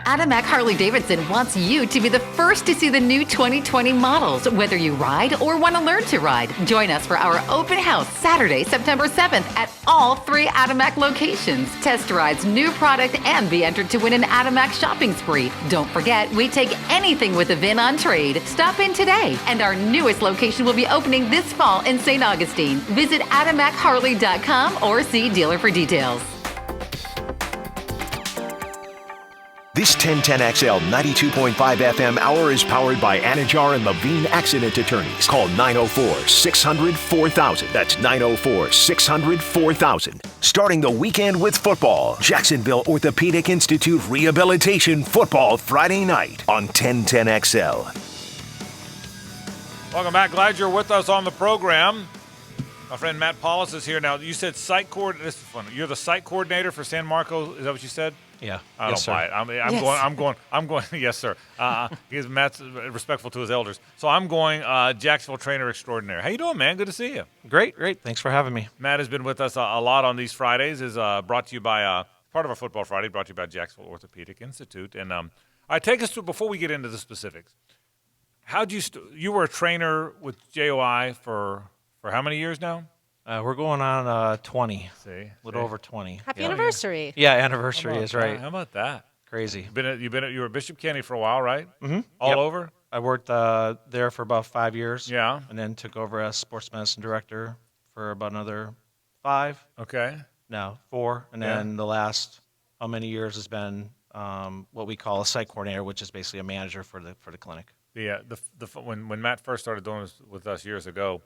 Adamak Harley-Davidson wants you to be the first to see the new 2020 models, whether you ride or want to learn to ride. Join us for our open house Saturday, September 7th at all 3 Adamak locations. Test rides new product and be entered to win an Adamak shopping spree. Don't forget, we take anything with a VIN on trade. Stop in today, and our newest location will be opening this fall in St. Augustine. Visit AdamakHarley.com or see dealer for details. This 1010XL 92.5 FM hour is powered by Anajar and Levine Accident Attorneys. Call 904-600-4000. That's 904-600-4000. Starting the weekend with football. Jacksonville Orthopedic Institute Rehabilitation Football Friday night on 1010XL. Welcome back. Glad you're with us on the program. My friend Matt Paulus is here now. You said site coordinator. This is fun. You're the site coordinator for San Marcos. Is that what you said? Yeah. I don't buy it. I'm going. Yes, sir. Matt's respectful to his elders. So I'm going Jacksonville trainer extraordinaire. How you doing, man? Good to see you. Great. Thanks for having me. Matt has been with us a lot on these Fridays. Is brought to you by part of our Football Friday. Brought to you by Jacksonville Orthopedic Institute. And I take us through before we get into the specifics. How'd you you were a trainer with JOI for how many years now? We're going on 20. See? A little over 20. Happy anniversary. Yeah, anniversary is right. How about that? Crazy. You were at Bishop Kenny for a while, right? Mm-hmm. All over? I worked there for about 5 years. Yeah. And then took over as sports medicine director for about another 5. Okay. No, 4. And then the last how many years has been what we call a site coordinator, which is basically a manager for the clinic. When Matt first started doing this with us years ago,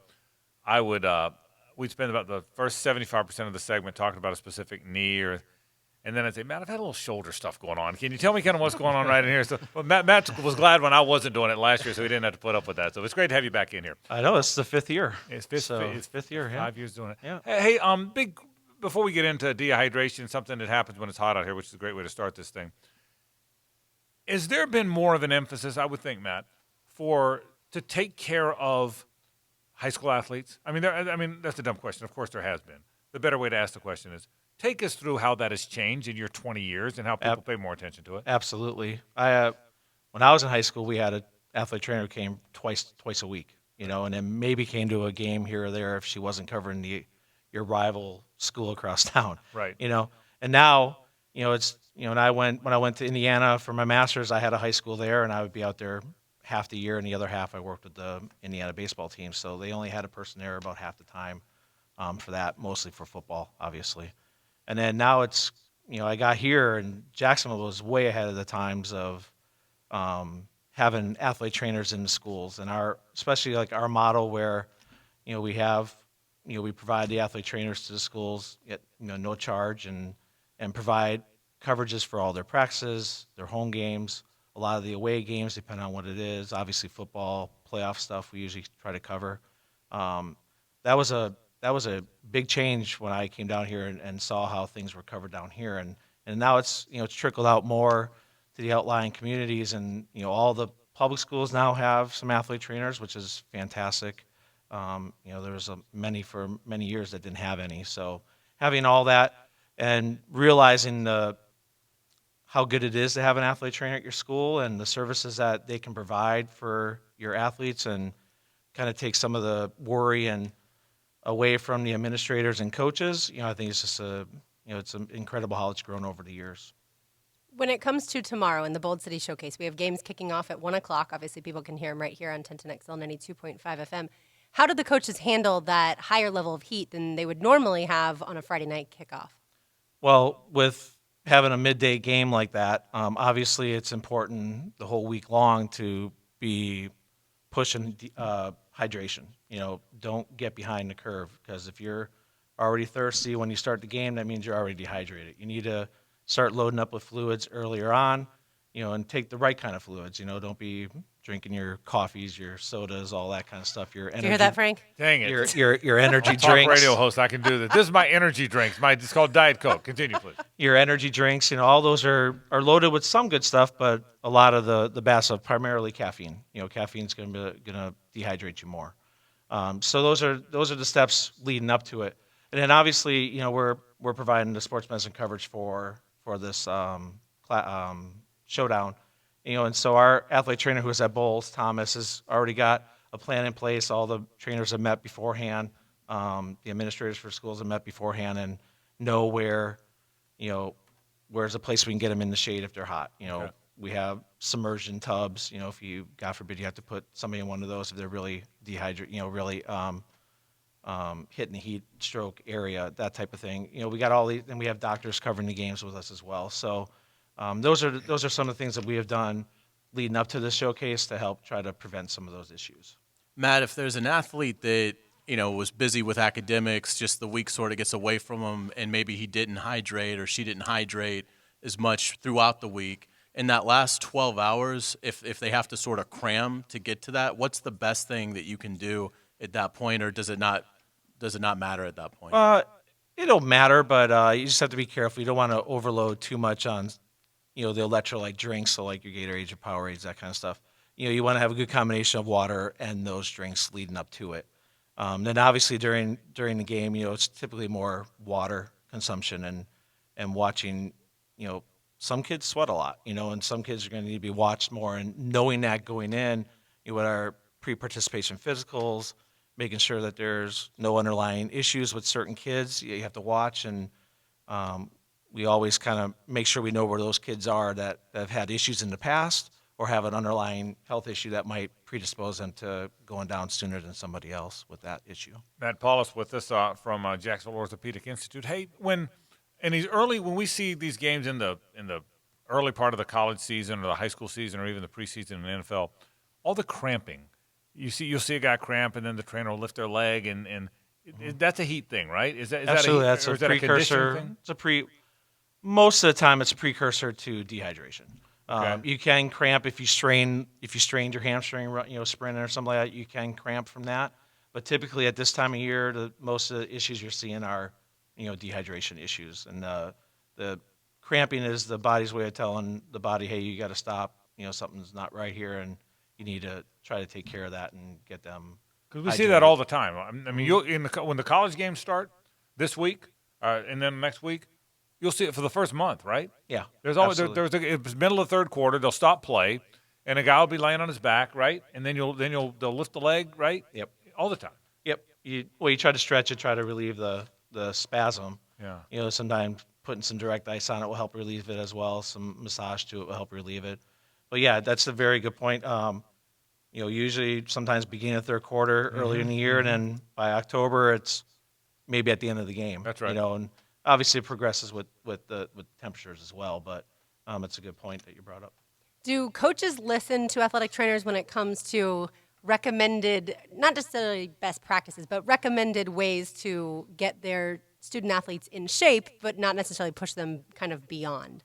I would we'd spend about the first 75% of the segment talking about a specific knee, and then I'd say, Matt, I've had a little shoulder stuff going on. Can you tell me kind of what's going on right in here? So Matt was glad when I wasn't doing it last year, so he didn't have to put up with that. So it's great to have you back in here. I know it's the 5th year. It's fifth year. Yeah. 5 years doing it. Yeah. Hey, before we get into dehydration, something that happens when it's hot out here, which is a great way to start this thing. Has there been more of an emphasis, I would think, Matt, to take care of high school athletes? I mean, that's a dumb question. Of course, there has been. The better way to ask the question is, take us through how that has changed in your 20 years and how people pay more attention to it. Absolutely. When I was in high school, we had an athlete trainer who came twice a week, and then maybe came to a game here or there if she wasn't covering your rival school across town. Right. And now, it's, when I went to Indiana for my master's, I had a high school there, and I would be out there half the year, and the other half I worked with the Indiana baseball team. So they only had a person there about half the time for that, mostly for football, obviously. And then now it's, I got here, and Jacksonville was way ahead of the times of having athlete trainers in the schools, and especially like our model where, we provide the athlete trainers to the schools at no charge, and provide coverages for all their practices, their home games, a lot of the away games, depending on what it is. Obviously, football, playoff stuff, we usually try to cover. That was a big change when I came down here and saw how things were covered down here, and now it's it's trickled out more to the outlying communities, and all the public schools now have some athlete trainers, which is fantastic. There was many for many years that didn't have any, so having all that and realizing how good it is to have an athlete trainer at your school and the services that they can provide for your athletes, and kind of take some of the worry and away from the administrators and coaches. I think it's just it's incredible how it's grown over the years. When it comes to tomorrow in the Bold City Showcase, we have games kicking off at 1 o'clock. Obviously, people can hear them right here on 1010XL 92.5 FM. How did the coaches handle that higher level of heat than they would normally have on a Friday night kickoff? Well, with having a midday game like that, obviously it's important the whole week long to be pushing hydration. Don't get behind the curve, because if you're already thirsty when you start the game, that means you're already dehydrated. You need to start loading up with fluids earlier on, and take the right kind of fluids. Don't be drinking your coffees, your sodas, all that kind of stuff. Your energy, did you hear that, Frank? Dang it. Your energy Talk drinks. radio host, I can do this. This is my energy drinks. It's called Diet Coke. Continue, please. Your energy drinks, all those are loaded with some good stuff, but a lot of the bad stuff, primarily caffeine. Caffeine's going to dehydrate you more. So those are the steps leading up to it. And then obviously, we're providing the sports medicine coverage for this showdown. And so our athlete trainer who is at Bowles, Thomas, has already got a plan in place. All the trainers have met beforehand. The administrators for schools have met beforehand and know where's a place we can get them in the shade if they're hot. Okay. We have submersion tubs. If you, God forbid, you have to put somebody in one of those if they're really dehydrated, really hitting the heat stroke area, that type of thing. We got all these, and we have doctors covering the games with us as well. So Those are some of the things that we have done leading up to this showcase to help try to prevent some of those issues. Matt, if there's an athlete that was busy with academics, just the week sort of gets away from him, and maybe he didn't hydrate or she didn't hydrate as much throughout the week, in that last 12 hours, if they have to sort of cram to get to that, what's the best thing that you can do at that point, or does it not matter at that point? It'll matter, but you just have to be careful. You don't want to overload too much on, the electrolyte drinks, so like your Gatorade, your Powerades, that kind of stuff. You want to have a good combination of water and those drinks leading up to it. Then obviously during the game, it's typically more water consumption and watching, some kids sweat a lot, and some kids are going to need to be watched more. And knowing that going in, with our pre-participation physicals, making sure that there's no underlying issues with certain kids, you have to watch. And we always kind of make sure we know where those kids are that have had issues in the past or have an underlying health issue that might predispose them to going down sooner than somebody else with that issue. Matt Paulus with us from Jacksonville Orthopedic Institute. Hey, when we see these games in the early part of the college season or the high school season or even the preseason in the NFL, all the cramping, you'll see a guy cramp and then the trainer will lift their leg and that's a heat thing, right? Is that absolutely? That's a precursor. Most of the time, it's a precursor to dehydration. Okay. You can cramp if you strained your hamstring, sprinting or something like that. You can cramp from that, but typically at this time of year, most of the issues you're seeing are dehydration issues, and the cramping is the body's way of telling the body, hey, you got to stop. Something's not right here, and you need to try to take care of that and get them. Because we see that all the time. I mean, when the college games start this week and then next week, you'll see it for the first month, right? Yeah. There's always it's middle of the third quarter. They'll stop play, and a guy will be laying on his back, right? And then they'll lift the leg, right? Yep. All the time. Yep. You try to stretch it, try to relieve the spasm. Yeah. Sometimes putting some direct ice on it will help relieve it as well. Some massage to it will help relieve it. But yeah, that's a very good point. Usually sometimes beginning of third quarter, earlier in the year, and then by October it's maybe at the end of the game. That's right. And obviously it progresses with temperatures as well. But it's a good point that you brought up. Do coaches listen to athletic trainers when it comes to recommended, not necessarily best practices, but recommended ways to get their student athletes in shape, but not necessarily push them kind of beyond?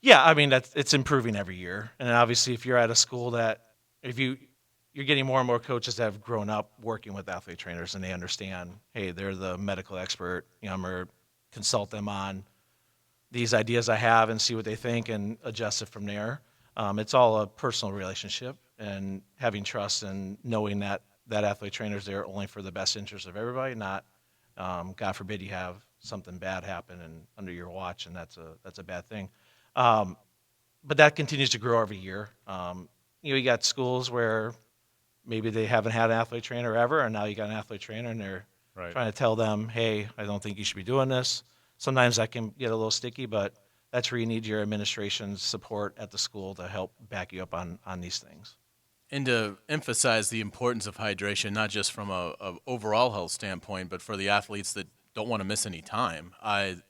Yeah, I mean, it's improving every year. And obviously if you're at a school that, you're getting more and more coaches that have grown up working with athlete trainers and they understand, hey, they're the medical expert, I'm going to consult them on these ideas I have and see what they think and adjust it from there. It's all a personal relationship and having trust and knowing that athlete trainer is there only for the best interest of everybody, not, God forbid, you have something bad happen and under your watch, and that's a bad thing. But that continues to grow every year. You got schools where maybe they haven't had an athlete trainer ever, and now you got an athlete trainer, and they're trying to tell them, hey, I don't think you should be doing this. Sometimes that can get a little sticky, but that's where you need your administration's support at the school to help back you up on these things. And to emphasize the importance of hydration, not just from a overall health standpoint, but for the athletes that don't want to miss any time.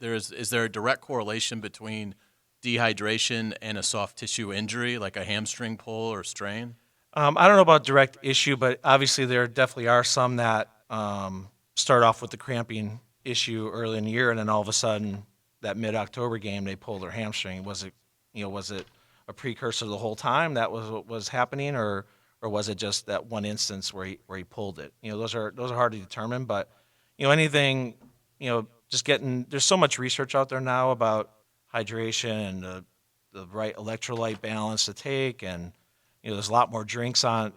Is there a direct correlation between dehydration and a soft tissue injury, like a hamstring pull or strain? I don't know about direct issue, but obviously there definitely are some that start off with the cramping issue early in the year, and then all of a sudden, that mid-October game, they pull their hamstring. Was it a precursor the whole time that was what was happening, or was it just that one instance where he pulled it? Those are hard to determine, but anything, just there's so much research out there now about hydration and the right electrolyte balance to take, and there's a lot more drinks on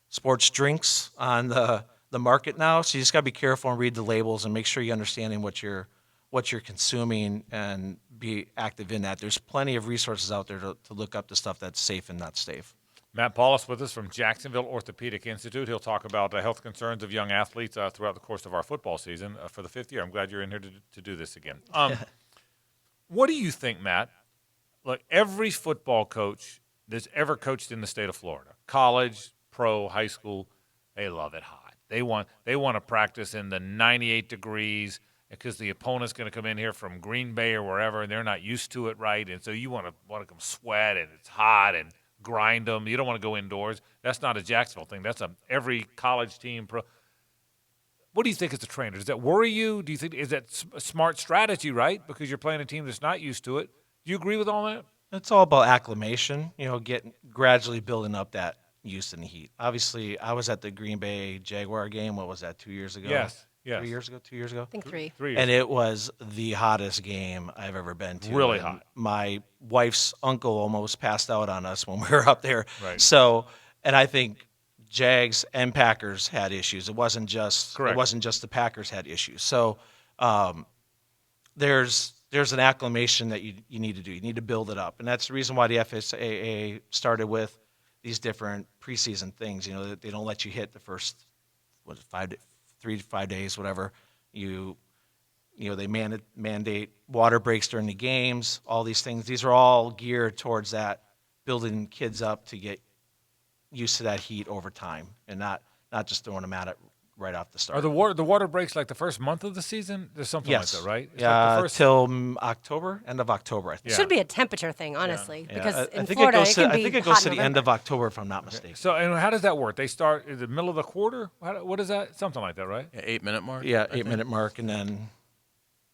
sports drinks on the market now, so you just got to be careful and read the labels and make sure you're understanding what you're consuming and be active in that. There's plenty of resources out there to look up the stuff that's safe and not safe. Matt Paulus with us from Jacksonville Orthopedic Institute. He'll talk about the health concerns of young athletes throughout the course of our football season for the fifth year. I'm glad you're in here to do this again. What do you think, Matt? Look, every football coach that's ever coached in the state of Florida, college, pro, high school, they love it hot. They want to practice in the 98 degrees because the opponent's going to come in here from Green Bay or wherever, and they're not used to it, right? And so you want to come sweat, and it's hot, and grind them. You don't want to go indoors. That's not a Jacksonville thing. That's every college team. What do you think as a trainer? Does that worry you? Do you think is that a smart strategy, right? Because you're playing a team that's not used to it. Do you agree with all that? It's all about acclimation, gradually building up that use in the heat. Obviously, I was at the Green Bay Jaguar game. What was that, 2 years ago? Yes. 3 years ago, 2 years ago? I think 3. 3 years And ago. it was the hottest game I've ever been to. Really And hot. My wife's uncle almost passed out on us when we were up there. Right. So, and I think Jags and Packers had issues. It wasn't just the Packers had issues. So, there's an acclimation that you need to do. You need to build it up, and that's the reason why the FSAA started with these different preseason things. They don't let you hit the first 3 to 5 days, whatever. They mandate water breaks during the games. All these things. These are all geared towards that, building kids up to get used to that heat over time, and not just throwing them at it right off the start. Are the water breaks like the first month of the season? There's something like that, right? It's Yeah, like the first till October, end of October, I think. It should be a temperature thing, honestly, because I in think Florida it can be I think it hot goes to in the end November. of October, if I'm not mistaken. So, and how does that work? They start in the middle of the quarter? What is that? Something like that, right? 8-minute mark. Yeah, 8-minute mark, and then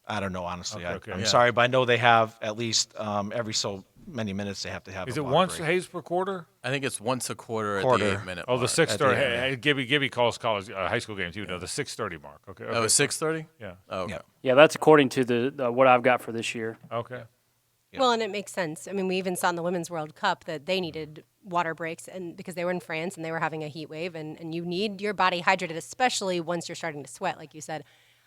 I don't know, honestly. Okay. I'm Yeah. sorry, but I know they have at least every so many minutes they have to have. Is a it water once break. Hayes per quarter? I think it's once a quarter at Quarter. the 8-minute Oh, the mark. 6:30. At the end, Hey, Gibby calls college high school games. You know the 6:30 mark. Okay. Oh, it's 6:30? Yeah. Oh, okay. Yeah, that's according to the what I've got for this year. Okay. Well, and it makes sense. I mean, we even saw in the Women's World Cup that they needed water breaks, and because they were in France and they were having a heat wave, and you need your body hydrated, especially once you're starting to sweat, like you said.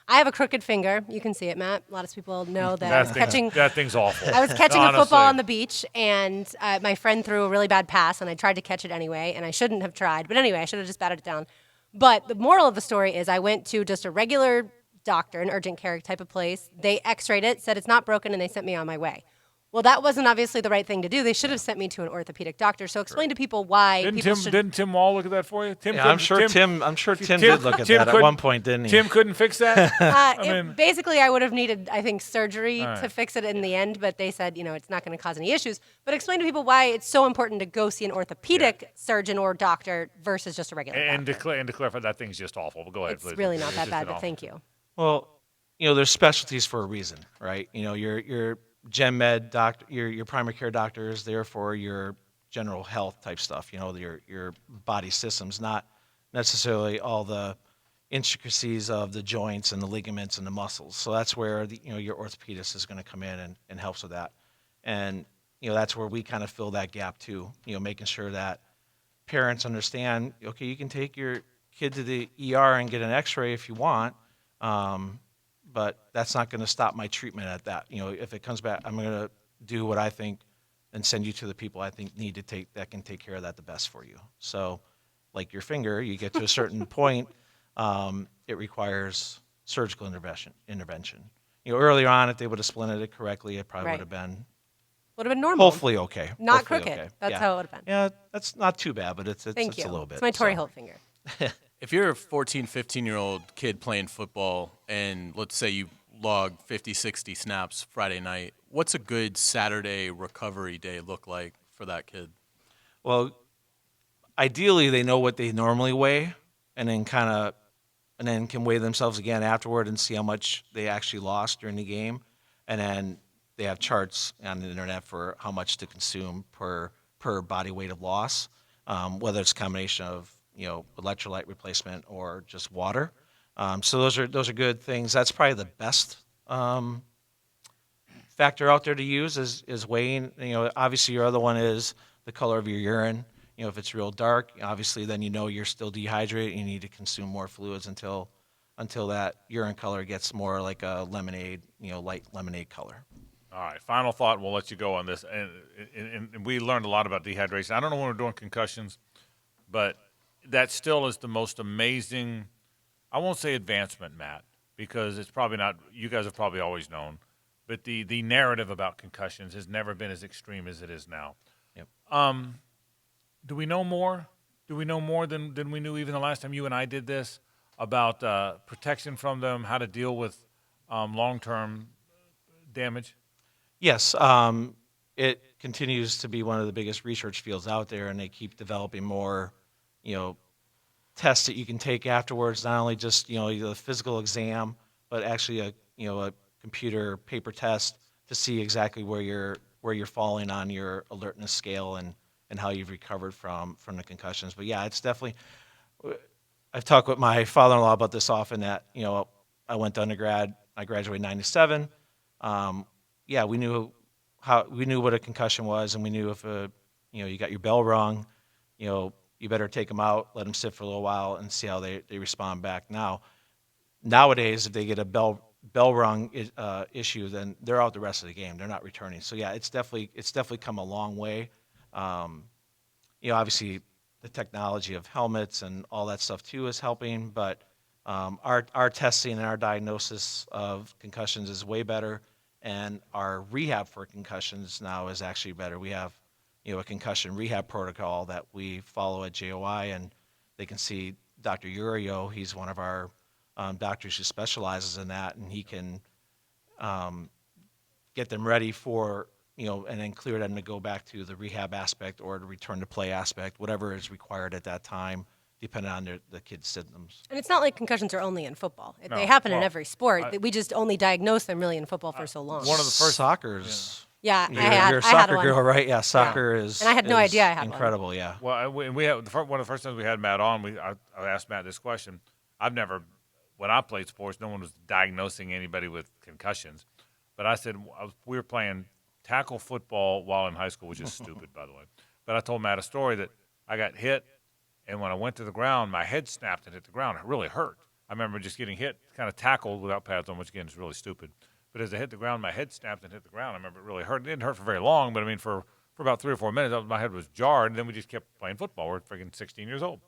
I have a crooked finger. You can see it, Matt. A lot of people know that I was catching. That thing's awful. I was catching a Honestly. football on the beach, and my friend threw a really bad pass, and I tried to catch it anyway, and I shouldn't have tried. But anyway, I should have just batted it down. But the moral of the story is I went to just a regular doctor, an urgent care type of place. They x-rayed it, said it's not broken, and they sent me on my way. Well, that wasn't obviously the right thing to do. They should have sent me to an orthopedic doctor. So explain to people why people should. Didn't Tim Wall look at that for you? Tim, Yeah, I'm sure Tim did look at that at couldn't- one point, didn't he? Tim couldn't fix that. Basically, I would have needed, I think, surgery All right. to fix it in the end, but they said, it's not going to cause any issues. But explain to people why it's so important to go see an orthopedic surgeon or doctor versus just a regular and doctor. to clarify, that thing's just awful. But go ahead, It's please. really not It's that just bad, an but awful- thank you. Well, there's specialties for a reason, right? Your gen med doctor, your primary care doctor is there for your general health type stuff. Your body systems, not necessarily all the intricacies of the joints and the ligaments and the muscles. So that's where your orthopedist is going to come in and helps with that. And that's where we kind of fill that gap too. Making sure that parents understand. Okay, you can take your kid to the ER and get an X-ray if you want. But that's not going to stop my treatment at that. If it comes back, I'm going to do what I think and send you to the people I think that can take care of that the best for you. So, like your finger, you get to a certain point, it requires surgical intervention. Earlier on, if they would have splinted it correctly, it probably Right. would have been Normal. hopefully okay. Not Hopefully crooked. okay. That's Yeah. how it would have been. Yeah, that's not too bad, but it's Thank you. a little bit. It's my Tory so. Holt finger. If you're a 14, 15-year-old kid playing football and let's say you log 50, 60 snaps Friday night, what's a good Saturday recovery day look like for that kid? Well, ideally they know what they normally weigh and then can weigh themselves again afterward and see how much they actually lost during the game. And then they have charts on the internet for how much to consume per body weight of loss, whether it's a combination of electrolyte replacement or just water. So those are good things. That's probably the best factor out there to use is weighing. Obviously your other one is the color of your urine. If it's real dark, obviously then you're still dehydrated. You need to consume more fluids until that urine color gets more like a lemonade, light lemonade color. All right, final thought, and we'll let you go on this. And we learned a lot about dehydration. I don't know when we're doing concussions, but that still is the most amazing, I won't say advancement, Matt, because it's probably not, you guys have probably always known, but the narrative about concussions has never been as extreme as it is now. Yep. Do we know more? Do we know more than we knew even the last time you and I did this about protection from them, how to deal with long-term damage? Yes, it continues to be one of the biggest research fields out there, and they keep developing more, tests that you can take afterwards. Not only just the physical exam, but actually a computer paper test to see exactly where you're falling on your alertness scale and how you've recovered from the concussions. But yeah, it's definitely. I've talked with my father-in-law about this often. That I went to undergrad. I graduated in '97. We knew what a concussion was, and we knew if you got your bell rung, you better take them out, let them sit for a little while, and see how they respond back. Nowadays, if they get a bell rung issue, then they're out the rest of the game. They're not returning. So yeah, it's definitely come a long way. Obviously the technology of helmets and all that stuff too is helping, but our testing and our diagnosis of concussions is way better, and our rehab for concussions now is actually better. We have a concussion rehab protocol that we follow at JOI, and they can see Dr. Urio. He's one of our doctors who specializes in that, and he can get them ready for and then clear them to go back to the rehab aspect or the return to play aspect, whatever is required at that time, depending on the kid's symptoms. And it's not like concussions are only in football. No, they happen in every sport. We just only diagnose them really in football for so long. One of the first soccer's. Yeah, you're a soccer girl, right? Yeah, soccer is. And I had no idea I had incredible. one. Yeah. Well, we had one of the first times we had Matt on. I asked Matt this question. When I played sports, no one was diagnosing anybody with concussions, but I said we were playing tackle football while in high school, which is stupid, by the way. But I told Matt a story that I got hit, and when I went to the ground, my head snapped and hit the ground. It really hurt. I remember just getting hit, kind of tackled without pads on, which again is really stupid. But as I hit the ground, my head snapped and hit the ground. I remember it really hurt. It didn't hurt for very long, but I mean for about 3 or 4 minutes, my head was jarred, and then we just kept playing football. We're freaking 16 years old.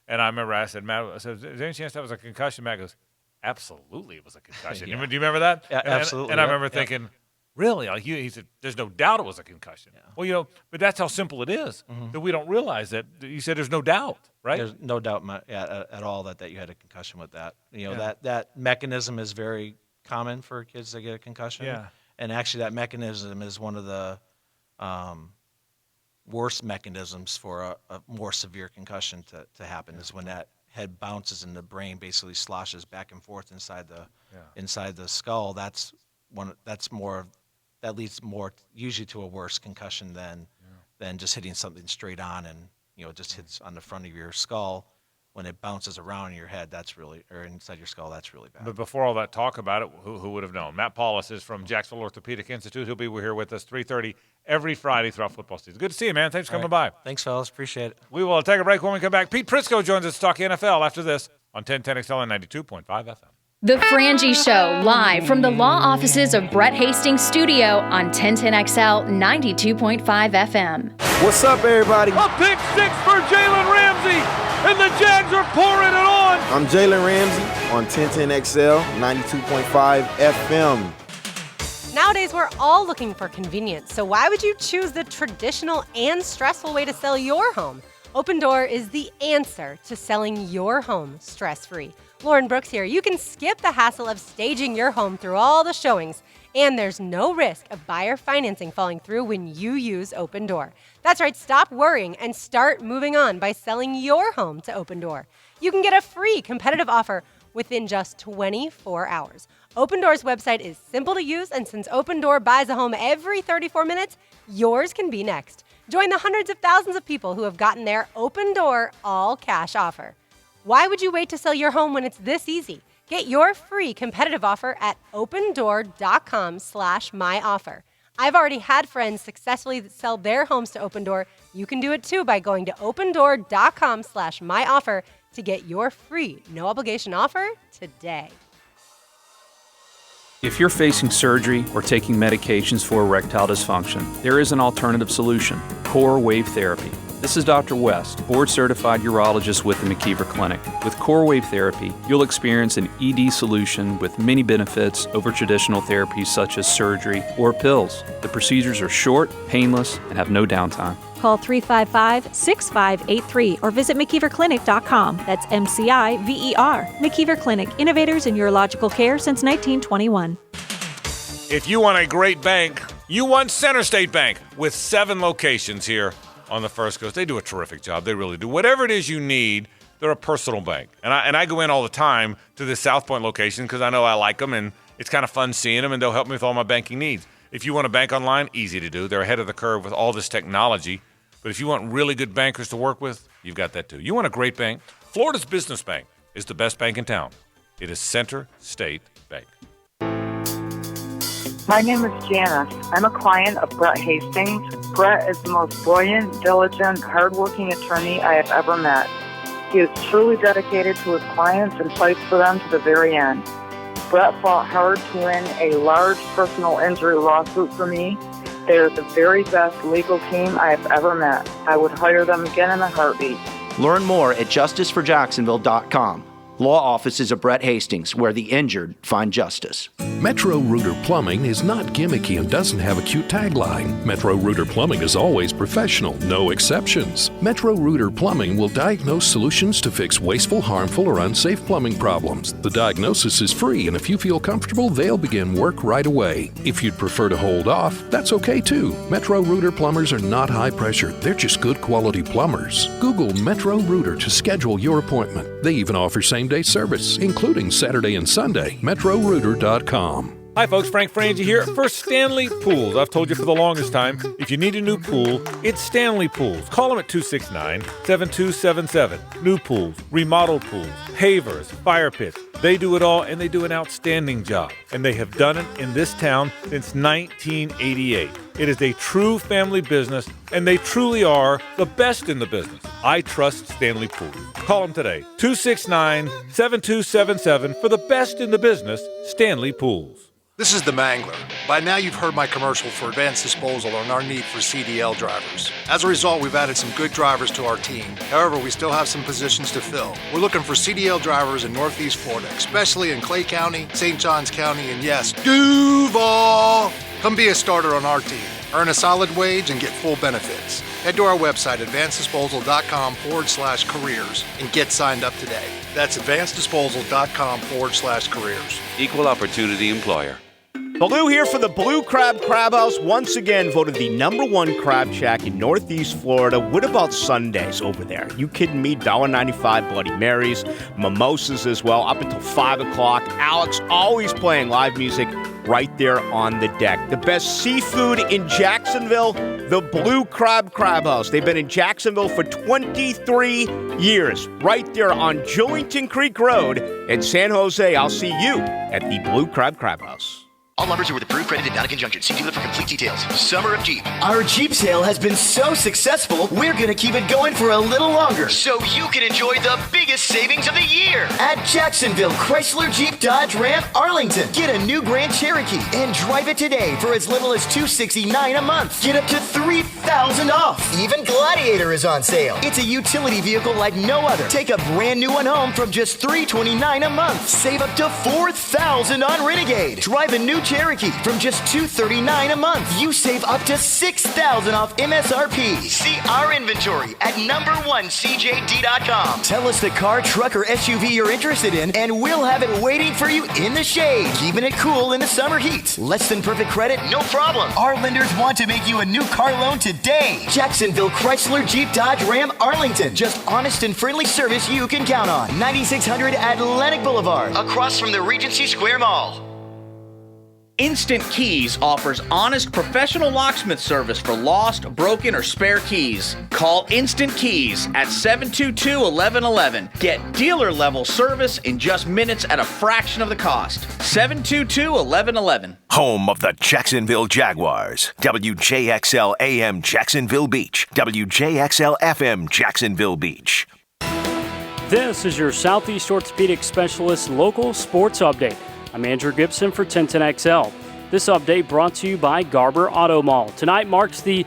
And I remember I said, Matt, is there any chance that was a concussion? Matt goes, absolutely it was a concussion. Yeah. Do you remember that? Yeah, absolutely. And I remember thinking, really? He said, there's no doubt it was a concussion. Yeah. Well, but that's how simple it is, that we don't realize that. You said there's no doubt, right? There's no doubt at all that you had a concussion with that. That mechanism is very common for kids that get a concussion. Yeah. And actually that mechanism is one of the worst mechanisms for a more severe concussion to happen, is when that head bounces and the brain basically sloshes back and forth inside the skull. That leads more usually to a worse concussion than just hitting something straight on and just hits on the front of your skull. When it bounces around in your head, or inside your skull, that's really bad. But before all that talk about it, who would have known? Matt Paulus is from Jacksonville Orthopedic Institute. He'll be here with us 3:30 every Friday throughout football season. Good to see you, man. Thanks for coming by. Thanks, fellas. Appreciate it. We will take a break. When we come back, Pete Prisco joins us to talk NFL after this on 1010XL and 92.5 FM. The Frangie Show, live from the law offices of Brett Hastings Studio on 1010XL 92.5 FM. What's up, everybody? A pick six for Jalen Ramsey, and the Jags are pouring it on. I'm Jalen Ramsey on 1010XL 92.5 FM. Nowadays, we're all looking for convenience, so why would you choose the traditional and stressful way to sell your home? Open Door is the answer to selling your home stress-free. Lauren Brooks here. You can skip the hassle of staging your home through all the showings, and there's no risk of buyer financing falling through when you use Open Door. That's right, stop worrying and start moving on by selling your home to Open Door. You can get a free competitive offer within just 24 hours. Open Door's website is simple to use, and since Open Door buys a home every 34 minutes, yours can be next. Join the hundreds of thousands of people who have gotten their Open Door all-cash offer. Why would you wait to sell your home when it's this easy? Get your free competitive offer at opendoor.com/myoffer. I've already had friends successfully sell their homes to Open Door. You can do it too by going to opendoor.com/myoffer to get your free no obligation offer today. If you're facing surgery or taking medications for erectile dysfunction, there is an alternative solution, Core Wave Therapy. This is Dr. West, board-certified urologist with the McKeever Clinic. With CoreWave therapy, you'll experience an ED solution with many benefits over traditional therapies such as surgery or pills. The procedures are short, painless, and have no downtime. Call 355-6583 or visit McKeeverClinic.com. That's MCIVER. McKeever Clinic, innovators in urological care since 1921. If you want a great bank, you want Center State Bank with 7 locations here on the First Coast. They do a terrific job. They really do. Whatever it is you need, they're a personal bank. And I go in all the time to this South Point location because I know I like them and it's kind of fun seeing them, and they'll help me with all my banking needs. If you want to bank online, easy to do. They're ahead of the curve with all this technology. But if you want really good bankers to work with, you've got that too. You want a great bank? Florida's Business Bank is the best bank in town. It is Center State Bank. My name is Janice. I'm a client of Brett Hastings. Brett is the most brilliant, diligent, hardworking attorney I have ever met. He is truly dedicated to his clients and fights for them to the very end. Brett fought hard to win a large personal injury lawsuit for me. They are the very best legal team I have ever met. I would hire them again in a heartbeat. Learn more at justiceforjacksonville.com. Law offices of Brett Hastings, where the injured find justice. Metro Rooter Plumbing is not gimmicky and doesn't have a cute tagline. Metro Rooter Plumbing is always professional, no exceptions. Metro Rooter Plumbing will diagnose solutions to fix wasteful, harmful, or unsafe plumbing problems. The diagnosis is free, and if you feel comfortable, they'll begin work right away. If you'd prefer to hold off, that's okay too. Metro Rooter plumbers are not high pressure, they're just good quality plumbers. Google Metro Rooter to schedule your appointment. They even offer same-day service, including Saturday and Sunday. MetroRooter.com. Hi folks, Frank Frangie here for Stanley Pools. I've told you for the longest time, if you need a new pool, it's Stanley Pools. Call them at 269-7277. New pools, remodeled pools, pavers, fire pits. They do it all, and they do an outstanding job. And they have done it in this town since 1988. It is a true family business, and they truly are the best in the business. I trust Stanley Pools. Call them today, 269-7277 for the best in the business, Stanley Pools. This is the Mangler. By now you've heard my commercial for Advanced Disposal and our need for CDL drivers. As a result, we've added some good drivers to our team. However, we still have some positions to fill. We're looking for CDL drivers in Northeast Florida, especially in Clay County, St. Johns County, and yes, Duval. Come be a starter on our team. Earn a solid wage and get full benefits. Head to our website, advanceddisposal.com/careers, and get signed up today. That's advanceddisposal.com/careers. Equal opportunity employer. Baloo here for the Blue Crab Crab House, once again voted the #1 crab shack in Northeast Florida. What about Sundays over there? You kidding me? $1.95 Bloody Marys, mimosas as well, up until 5 o'clock. Alex always playing live music right there on the deck. The best seafood in Jacksonville, the Blue Crab Crab House. They've been in Jacksonville for 23 years, right there on Julington Creek Road in San Jose. I'll see you at the Blue Crab Crab House. All numbers are with approved credit in Donegal Junction. See dealer for complete details. Summer of Jeep. Our Jeep sale has been so successful, we're going to keep it going for a little longer. So you can enjoy the biggest savings of the year. At Jacksonville Chrysler Jeep Dodge Ram Arlington. Get a new Grand Cherokee and drive it today for as little as $269 a month. Get up to $3,000 off. Even Gladiator is on sale. It's a utility vehicle like no other. Take a brand new one home from just $329 a month. Save up to $4,000 on Renegade. Drive a new Cherokee from just $239 a month. You save up to $6,000 off MSRP. See our inventory at #1CJD.com. Tell us the car, truck, or SUV you're interested in, and we'll have it waiting for you in the shade, keeping it cool in the summer heat. Less than perfect credit? No problem. Our lenders want to make you a new car loan today. Jacksonville Chrysler Jeep Dodge Ram Arlington. Just honest and friendly service you can count on. 9600 Atlantic Boulevard, across from the Regency Square Mall. Instant Keys offers honest professional locksmith service for lost, broken, or spare keys. Call Instant Keys at 722-1111. Get dealer-level service in just minutes at a fraction of the cost. 722-1111. Home of the Jacksonville Jaguars. WJXL AM Jacksonville Beach. WJXL FM Jacksonville Beach. This is your Southeast Orthopedic Specialist local sports update. I'm Andrew Gibson for 1010XL. This update brought to you by Garber Auto Mall. Tonight marks the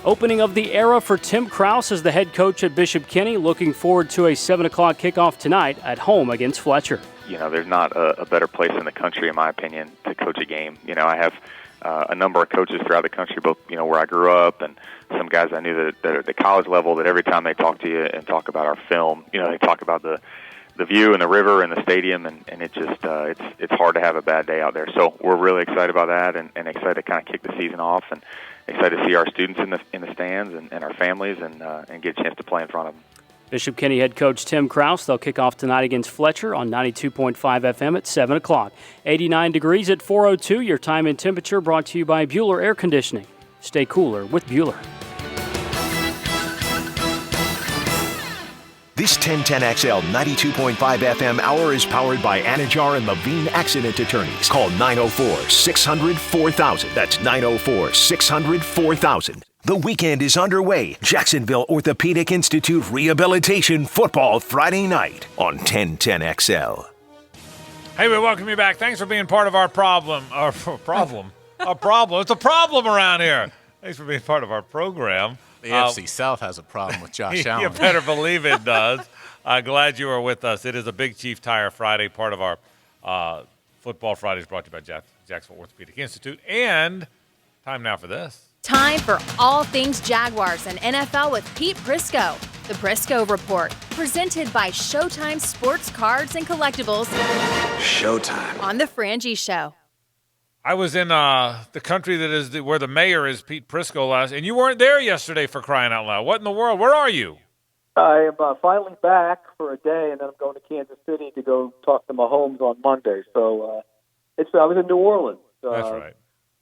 Opening of the era for Tim Krause as the head coach at Bishop Kenny. Looking forward to a 7 o'clock kickoff tonight at home against Fletcher. There's not a better place in the country, in my opinion, to coach a game. I have a number of coaches throughout the country, both, where I grew up and some guys I knew that are at the college level, that every time they talk to you and talk about our film, they talk about the view and the river and the stadium, and it just it's hard to have a bad day out there. So we're really excited about that and excited to kind of kick the season off and excited to see our students in the stands and our families and get a chance to play in front of them. Bishop Kenny head coach Tim Krause. They'll kick off tonight against Fletcher on 92.5 FM at 7 o'clock. 89 degrees at 4:02. Your time and temperature brought to you by Bueller Air Conditioning. Stay cooler with Bueller. This 1010XL 92.5 FM hour is powered by Anajar and Levine Accident Attorneys. Call 904-600-4000. That's 904-600-4000. The weekend is underway. Jacksonville Orthopedic Institute Rehabilitation Football Friday night on 1010XL. Hey, we welcome you back. Thanks for being part of our problem. A problem. It's a problem around here. Thanks for being part of our program. The AFC South has a problem with Josh Allen. You better believe it does. Glad you were with us. It is a Big Chief Tire Friday, part of our Football Fridays, brought to you by Jacksonville Orthopedic Institute. And time now for this. Time for all things Jaguars and NFL with Pete Prisco. The Prisco Report, presented by Showtime Sports Cards and Collectibles. Showtime. On The Frangie Show. I was in the country that is where the mayor is, Pete Prisco, last, and you weren't there yesterday, for crying out loud. What in the world? Where are you? I am finally back for a day, and then I'm going to Kansas City to go talk to Mahomes on Monday. So I was in New Orleans. That's right.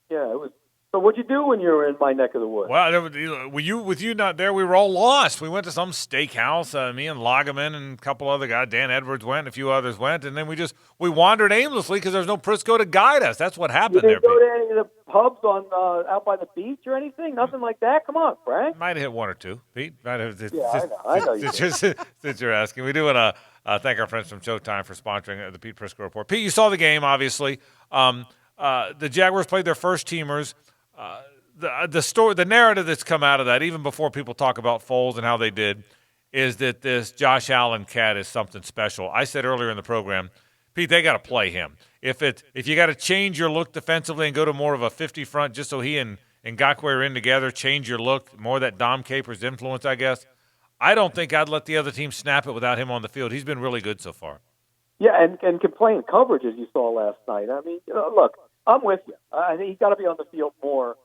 Yeah, it was. So what'd you do when you were in my neck of the woods? Well, with you not there, we were all lost. We went to some steakhouse. Me and Lagerman and a couple other guys, Dan Edwards went, and a few others went, and then we wandered aimlessly because there's no Prisco to guide us. That's what happened there. You didn't go to any of the pubs out by the beach or anything? Nothing like that? Come on, Frank. Might have hit one or two, Pete. I know you did. Since you're asking. We do want to thank our friends from Showtime for sponsoring the Pete Prisco Report. Pete, you saw the game, obviously. The Jaguars played their first teamers. The narrative that's come out of that, even before people talk about Foles and how they did, is that this Josh Allen cat is something special. I said earlier in the program, Pete, they got to play him. If you got to change your look defensively and go to more of a 50 front, just so he and Ngakoue are in together, change your look, more of that Dom Capers influence, I guess. I don't think I'd let the other team snap it without him on the field. He's been really good so far. Yeah, and can play in coverage, as you saw last night. I mean, look, I'm with you. I think he's got to be on the field more.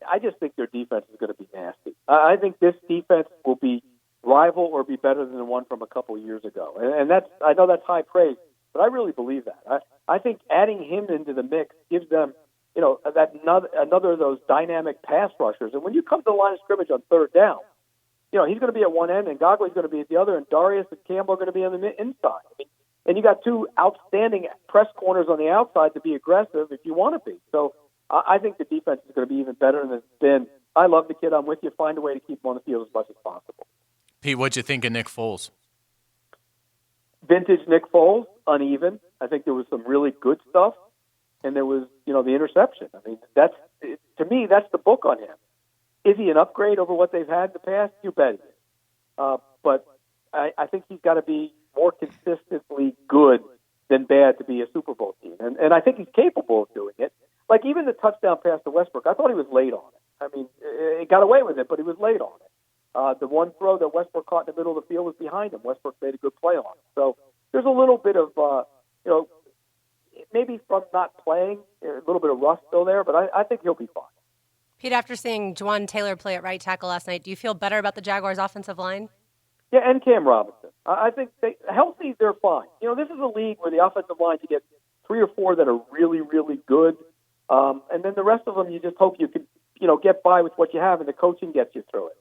I just think their defense is going to be nasty. I think this defense will be rival or be better than the one from a couple of years ago. And I know that's high praise, but I really believe that. I think adding him into the mix gives them, that another of those dynamic pass rushers. And when you come to the line of scrimmage on third down, he's going to be at one end and Ngakoue's going to be at the other, and Darius and Campbell are going to be on the inside. And you got two outstanding press corners on the outside to be aggressive if you want to be. So I think the defense is going to be even better than it's been. I love the kid. I'm with you. Find a way to keep him on the field as much as possible. Pete, what'd you think of Nick Foles? Vintage Nick Foles, uneven. I think there was some really good stuff, and there was, the interception. I mean, to me, that's the book on him. Is he an upgrade over what they've had in the past? You bet he is. But I think he's got to be more consistently good than bad to be a Super Bowl team. And I think he's capable of doing it. Like even the touchdown pass to Westbrook, I thought he was late on it. I mean, he got away with it, but he was late on it. The one throw that Westbrook caught in the middle of the field was behind him. Westbrook made a good play on it. So there's a little bit of, maybe from not playing, a little bit of rust still there, but I think he'll be fine. Pete, after seeing Juwan Taylor play at right tackle last night, do you feel better about the Jaguars' offensive line? Yeah, and Cam Robinson. I think healthy, they're fine. This is a league where the offensive line, you get 3 or 4 that are really, really good. And then the rest of them, you just hope you can, get by with what you have, and the coaching gets you through it.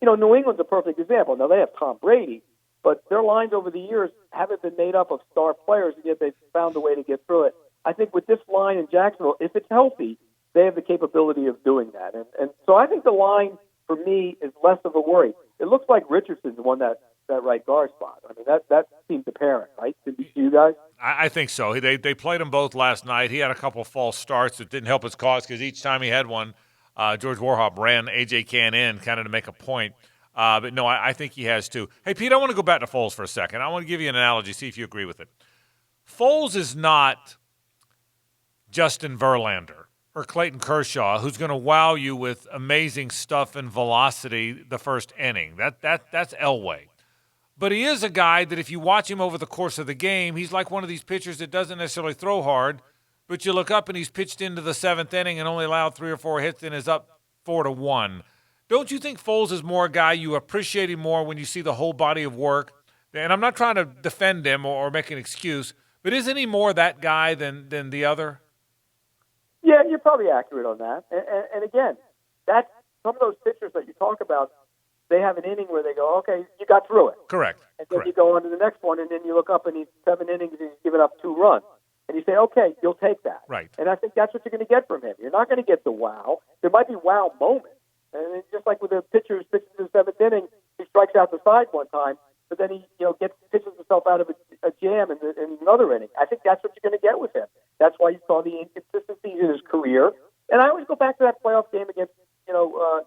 New England's a perfect example. Now, they have Tom Brady, but their lines over the years haven't been made up of star players, and yet they've found a way to get through it. I think with this line in Jacksonville, if it's healthy, they have the capability of doing that. And so I think the line, for me, is less of a worry. It looks like Richardson's won that right guard spot. I mean, that seems apparent, right? Did you guys? I think so. They played them both last night. He had a couple false starts that didn't help his cause because each time he had one, George Warhop ran A.J. Cann in kind of to make a point. But no, I think he has too. Hey, Pete, I want to go back to Foles for a second. I want to give you an analogy, see if you agree with it. Foles is not Justin Verlander or Clayton Kershaw, who's going to wow you with amazing stuff and velocity the first inning. That's Elway. But he is a guy that if you watch him over the course of the game, he's like one of these pitchers that doesn't necessarily throw hard, but you look up and he's pitched into the seventh inning and only allowed 3 or 4 hits and is up 4-1. Don't you think Foles is more a guy you appreciate him more when you see the whole body of work? And I'm not trying to defend him or make an excuse, but isn't he more that guy than the other? Yeah, you're probably accurate on that. And again, that's some of those pitchers that you talk about, they have an inning where they go, okay, you got through it. Correct. And then you go on to the next one, and then you look up and he's 7 innings and he's given up 2 runs. And you say, okay, you'll take that. Right. And I think that's what you're going to get from him. You're not going to get the wow. There might be wow moments. And it's just like with a pitcher who pitches in the 7th inning, he strikes out the side one time, but then he pitches himself out of a jam in another inning. I think that's what you're going to get with him. That's why you saw the inconsistencies in his career. And I always go back to that playoff game against New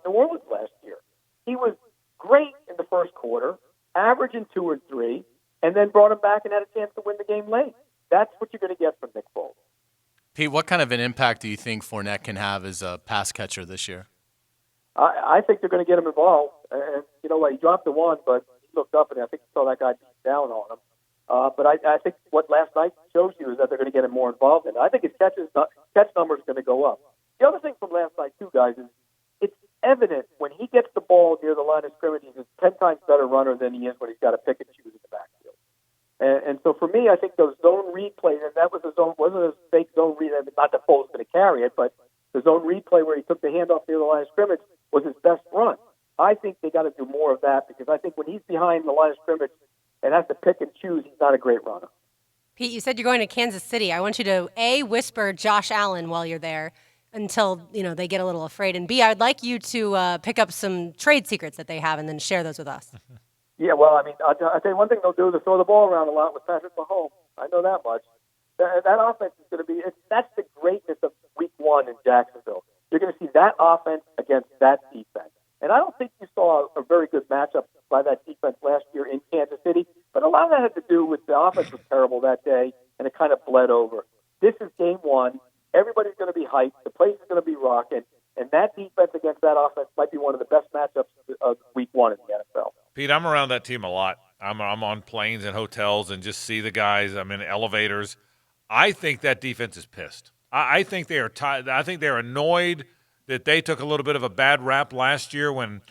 Orleans last year. He was great in the first quarter, averaging 2 or 3, and then brought him back and had a chance to win the game late. That's what you're going to get from Nick Foles. Pete, what kind of an impact do you think Fournette can have as a pass catcher this year? I think they're going to get him involved. And you know what? He dropped the one, but he looked up, and I think he saw that guy beat down on him. But I think what last night shows you is that they're going to get him more involved in it. I think his catch number is going to go up. The other thing from last night, too, guys, is it's evident when he gets the ball near the line of scrimmage, he's a 10 times better runner than he is when he's got to pick and choose in the backfield. And so for me, I think those zone read plays, and that was a zone, wasn't a fake zone read, not that Foles was going to carry it, but the zone read play where he took the handoff near the line of scrimmage was his best run. I think they got to do more of that because I think when he's behind the line of scrimmage and has to pick and choose, he's not a great runner. Pete, you said you're going to Kansas City. I want you to, A, whisper Josh Allen while you're there until, they get a little afraid. And B, I'd like you to pick up some trade secrets that they have and then share those with us. Yeah, well, I mean, I'll tell you one thing they'll do is throw the ball around a lot with Patrick Mahomes. I know that much. That offense is going to be, that's the greatness of week 1 in Jacksonville. You're going to see that offense against that defense. And I don't think you saw a very good matchup by that defense last year in Kansas City, but a lot of that had to do with the offense was terrible that day, and it kind of bled over. This is game 1. Everybody's going to be hyped. The place is going to be rocking, and that defense against that offense might be one of the best matchups of week 1 in the NFL. Pete, I'm around that team a lot. I'm on planes and hotels and just see the guys. I'm in elevators. I think that defense is pissed. I think they are I think they're annoyed that they took a little bit of a bad rap last year when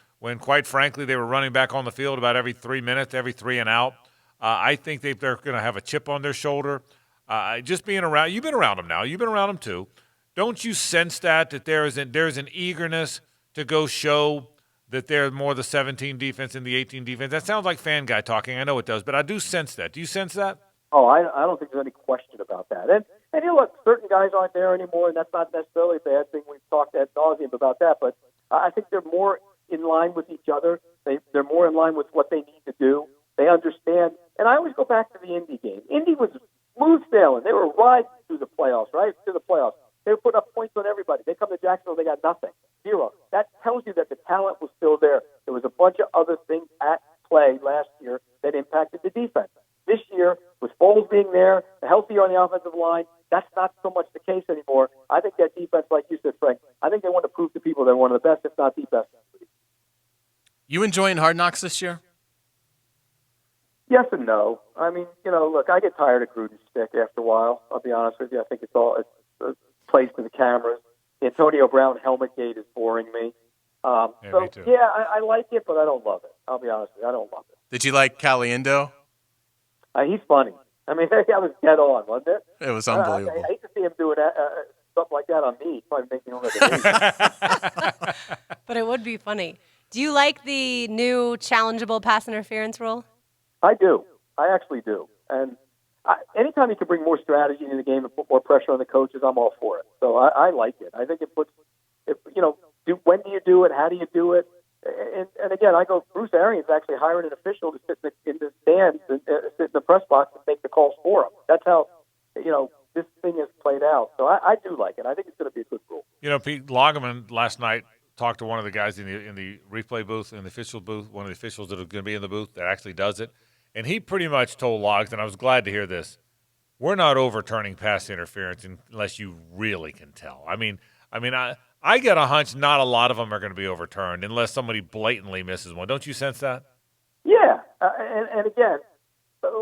quite frankly, they were running back on the field about every 3 minutes, every 3 and out. I think they're going to have a chip on their shoulder. Just being around, you've been around them now. You've been around them too. Don't you sense that there's an eagerness to go show that they're more the 17 defense and the 18 defense? That sounds like fan guy talking. I know it does, but I do sense that. Do you sense that? Oh, I don't think there's any question about that. And look, certain guys aren't there anymore, and that's not necessarily a bad thing. We've talked ad nauseum about that, but I think they're more in line with each other. They're more in line with what they need to do. They understand. And I always go back to the Indy game. Indy was smooth sailing. They were riding through the playoffs, right? To the playoffs. They were putting up points on everybody. They come to Jacksonville, they got nothing. 0. That tells you that the talent was still there. There was a bunch of other things at play last year that impacted the defense. This year, with Foles being there, healthier on the offensive line, that's not so much the case anymore. I think that defense, like you said, Frank, I think they want to prove to people they're one of the best, if not the best. You enjoying Hard Knocks this year? Yes and no. I mean, look, I get tired of Gruden's stick after a while. I'll be honest with you. I think it's placed in the cameras. Antonio Brown helmet gate is boring me. Me too. Yeah, I like it, but I don't love it. I'll be honest with you. I don't love it. Did you like Caliendo? He's funny. I mean, that was dead on, wasn't it? It was unbelievable. I hate to see him doing something like that on me. Probably make me look like an But it would be funny. Do you like the new challengeable pass interference rule? I do. I actually do. And anytime you can bring more strategy into the game and put more pressure on the coaches, I'm all for it. So I like it. I think it puts, when do you do it? How do you do it? And again, Bruce Arians actually hired an official to sit in the stands and sit in the press box and make the calls for him. That's how, this thing has played out. So I do like it. I think it's going to be a good rule. You know, Pete Lagerman last night talked to one of the guys in the replay booth, in the official booth, one of the officials that are going to be in the booth that actually does it, and he pretty much told Logs, and I was glad to hear this, we're not overturning pass interference unless you really can tell. I mean, I get a hunch not a lot of them are going to be overturned unless somebody blatantly misses one. Don't you sense that? Yeah, and again,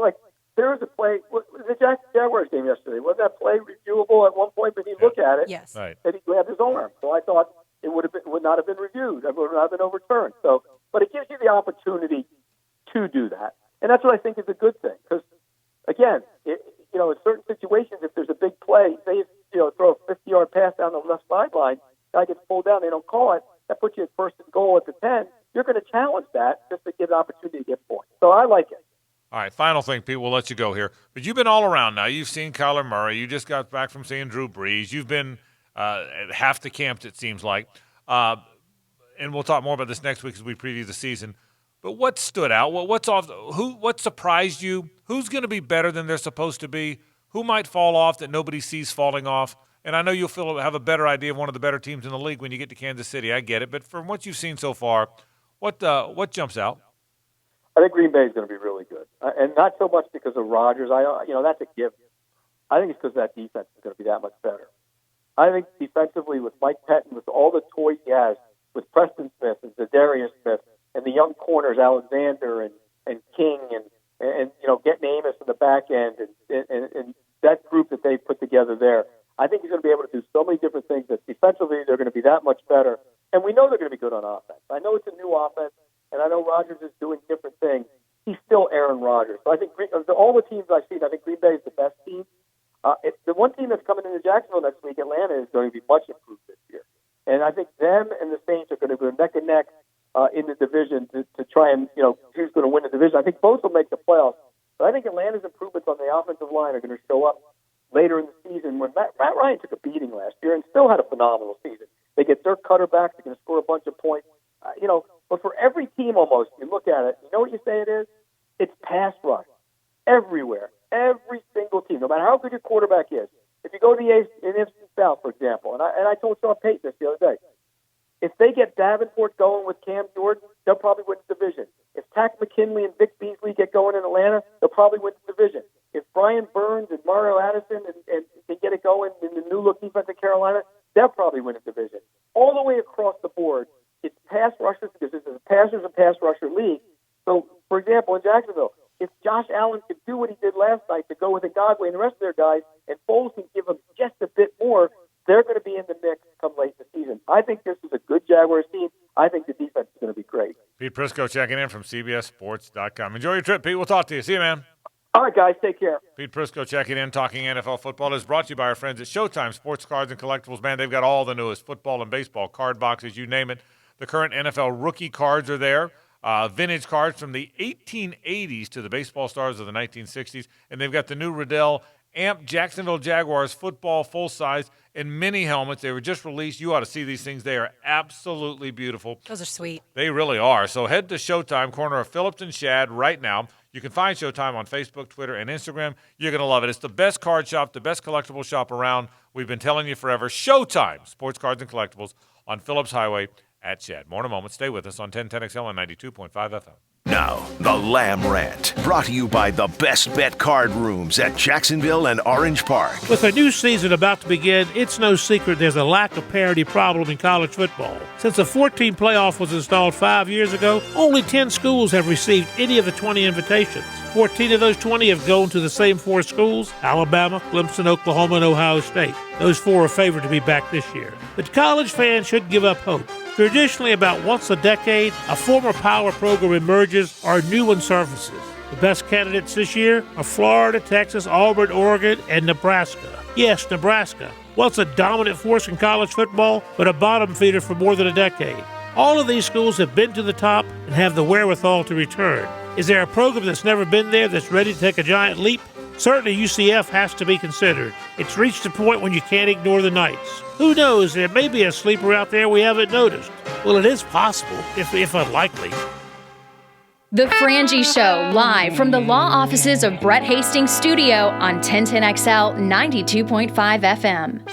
like there was a play, the Jaguars game yesterday. Was that play reviewable at one point? But he looked at it, yes, right, and he grabbed his arm. So I thought it would not have been reviewed. It would not have been overturned. So, but it gives you the opportunity to do that, and that's what I think is a good thing. Because again, in certain situations, if there's a big play, say throw a 50-yard pass down the left sideline, guy gets pulled down, they don't call it. That puts you at first and goal at the 10. You're going to challenge that just to get an opportunity to get points. So I like it. All right, final thing, Pete, we'll let you go here. But you've been all around now. You've seen Kyler Murray. You just got back from seeing Drew Brees. You've been at half the camps, it seems like. And we'll talk more about this next week as we preview the season. But what stood out? What surprised you? Who's going to be better than they're supposed to be? Who might fall off that nobody sees falling off? And I know you'll have a better idea of one of the better teams in the league when you get to Kansas City. I get it. But from what you've seen so far, what jumps out? I think Green Bay is going to be really good, and not so much because of Rodgers. That's a given. I think it's because that defense is going to be that much better. I think defensively with Mike Pettin, with all the toys he has, with Preston Smith and Zadarius Smith, and the young corners Alexander and King and getting Amos in the back end and that group that they put together there. I think he's going to be able to do so many different things that defensively they're going to be that much better. And we know they're going to be good on offense. I know it's a new offense, and I know Rodgers is doing different things. He's still Aaron Rodgers. So I think all the teams I've seen, I think Green Bay is the best team. The one team that's coming into Jacksonville next week, Atlanta, is going to be much improved this year. And I think them and the Saints are going to go neck and neck in the division to try and, who's going to win the division. I think both will make the playoffs. But I think Atlanta's improvements on the offensive line are going to show up later in the season when Matt Ryan took a beating last year and still had a phenomenal season. They get Dirk Cutter back. They're going to score a bunch of points. But for every team almost, you look at it, you know what you say it is? It's pass rush everywhere. Every single team, no matter how good your quarterback is. If you go to the NFC South, for example, and I told Sean Payton this the other day, if they get Davenport going with Cam Jordan, they'll probably win the division. If Tack McKinley and Vic Beasley get going in Atlanta, they'll probably win the division. If Brian Burns and Mario Addison and can get it going in the new look defense in Carolina, they'll probably win a division. All the way across the board, it's pass rushers because this is a passers and pass rusher league. So, for example, in Jacksonville, if Josh Allen could do what he did last night to go with Ngakoue and the rest of their guys, and Foles can give them just a bit more, they're going to be in the mix come late in the season. I think this is a good Jaguars team. I think the defense is going to be great. Pete Prisco checking in from CBSSports.com. Enjoy your trip, Pete. We'll talk to you. See you, man. All right, guys. Take care. Pete Prisco checking in, talking NFL football is brought to you by our friends at Showtime Sports Cards and Collectibles. Man, they've got all the newest football and baseball card boxes, you name it. The current NFL rookie cards are there. Vintage cards from the 1880s to the baseball stars of the 1960s. And they've got the new Riddell Amp Jacksonville Jaguars football full-size and mini helmets. They were just released. You ought to see these things. They are absolutely beautiful. Those are sweet. They really are. So head to Showtime, corner of Phillips and Shad right now. You can find Showtime on Facebook, Twitter, and Instagram. You're going to love it. It's the best card shop, the best collectible shop around. We've been telling you forever. Showtime, Sports Cards and Collectibles on Phillips Highway at Shad. More in a moment. Stay with us on 1010XL and 92.5 FM. Now, the Lamb Rant, brought to you by the Best Bet Card Rooms at Jacksonville and Orange Park. With a new season about to begin, it's no secret there's a lack of parity problem in college football. Since the 14 playoff was installed 5 years ago, only 10 schools have received any of the 20 invitations. 14 of those 20 have gone to the same 4 schools: Alabama, Clemson, Oklahoma, and Ohio State. Those 4 are favored to be back this year. But college fans should give up hope. Traditionally, about once a decade, a former power program emerges or a new one surfaces. The best candidates this year are Florida, Texas, Auburn, Oregon, and Nebraska. Yes, Nebraska. Once a dominant force in college football, but a bottom feeder for more than a decade. All of these schools have been to the top and have the wherewithal to return. Is there a program that's never been there that's ready to take a giant leap? Certainly UCF has to be considered. It's reached a point when you can't ignore the Knights. Who knows, there may be a sleeper out there we haven't noticed. Well, it is possible, if unlikely. The Frangie Show, live from the law offices of Brett Hastings Studio on 1010XL 92.5 FM.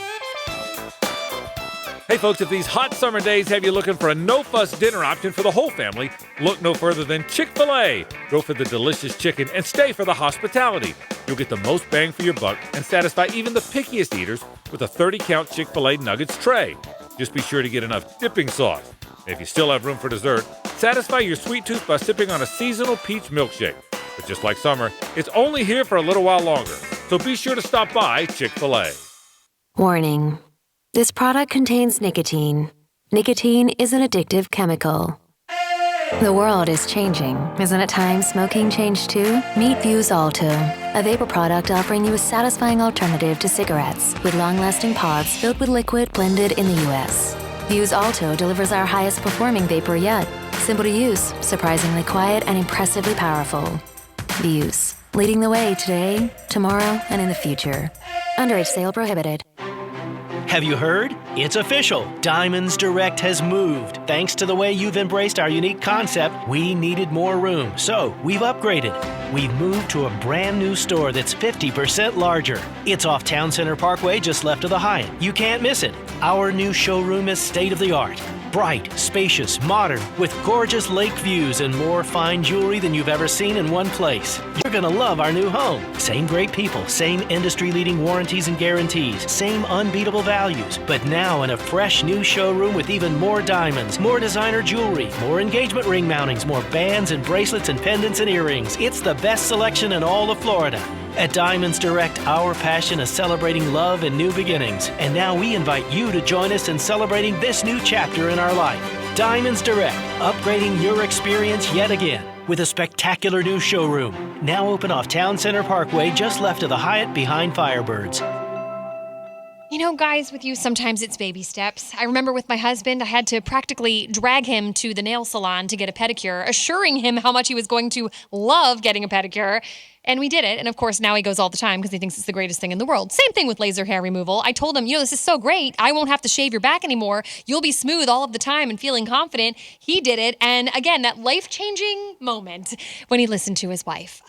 Hey folks, if these hot summer days have you looking for a no-fuss dinner option for the whole family, look no further than Chick-fil-A. Go for the delicious chicken and stay for the hospitality. You'll get the most bang for your buck and satisfy even the pickiest eaters with a 30-count Chick-fil-A nuggets tray. Just be sure to get enough dipping sauce. And if you still have room for dessert, satisfy your sweet tooth by sipping on a seasonal peach milkshake. But just like summer, it's only here for a little while longer. So be sure to stop by Chick-fil-A. Warning. This product contains nicotine. Nicotine is an addictive chemical. The world is changing. Isn't it time smoking changed too? Meet Vuse Alto, a vapor product offering you a satisfying alternative to cigarettes with long-lasting pods filled with liquid blended in the U.S. Vuse Alto delivers our highest performing vapor yet. Simple to use, surprisingly quiet, and impressively powerful. Vuse, leading the way today, tomorrow, and in the future. Underage sale prohibited. Have you heard? It's official. Diamonds Direct has moved. Thanks to the way you've embraced our unique concept, we needed more room, so we've upgraded. We've moved to a brand new store that's 50% larger. It's off Town Center Parkway, just left of the Hyatt. You can't miss it. Our new showroom is state-of-the-art. Bright, spacious, modern, with gorgeous lake views and more fine jewelry than you've ever seen in one place. You're gonna love our new home. Same great people, same industry-leading warranties and guarantees, same unbeatable values, but now in a fresh new showroom with even more diamonds, more designer jewelry, more engagement ring mountings, more bands and bracelets and pendants and earrings. It's the best selection in all of Florida. At Diamonds Direct, our passion is celebrating love and new beginnings. And now we invite you to join us in celebrating this new chapter in our life. Diamonds Direct, upgrading your experience yet again with a spectacular new showroom. Now open off Town Center Parkway, just left of the Hyatt behind Firebirds. You know, guys, with you, sometimes it's baby steps. I remember with my husband, I had to practically drag him to the nail salon to get a pedicure, assuring him how much he was going to love getting a pedicure. And we did it. And of course, now he goes all the time because he thinks it's the greatest thing in the world. Same thing with laser hair removal. I told him, this is so great. I won't have to shave your back anymore. You'll be smooth all of the time and feeling confident. He did it. And again, that life-changing moment when he listened to his wife.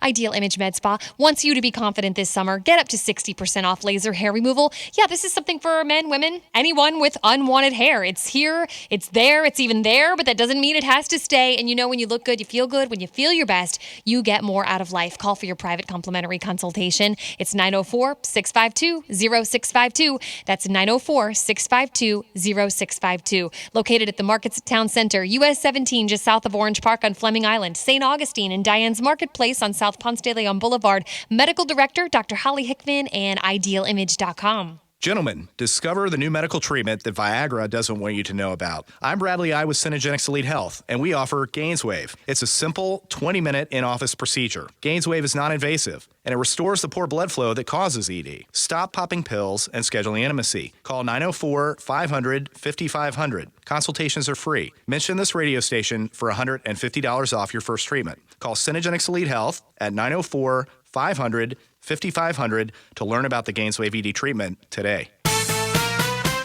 Ideal Image Med Spa wants you to be confident this summer. Get up to 60% off laser hair removal. Yeah, this is something for men, women, anyone with unwanted hair. It's here, it's there, it's even there, but that doesn't mean it has to stay. And when you look good, you feel good. When you feel your best, you get more out of life. Call for your private complimentary consultation. It's 904-652-0652. That's 904-652-0652. Located at the Markets at Town Center, US 17, just south of Orange Park on Fleming Island, St. Augustine, and Diane's Marketplace on South Ponce de Leon Boulevard. Medical Director, Dr. Holly Hickman, and IdealImage.com. Gentlemen, discover the new medical treatment that Viagra doesn't want you to know about. I'm Bradley I with Synergenics Elite Health, and we offer GainsWave. It's a simple 20-minute in-office procedure. GainsWave is non-invasive, and it restores the poor blood flow that causes ED. Stop popping pills and scheduling intimacy. Call 904-500-5500. Consultations are free. Mention this radio station for $150 off your first treatment. Call Synergenics Elite Health at 904-500-5500 to learn about the GainsWave ED treatment today.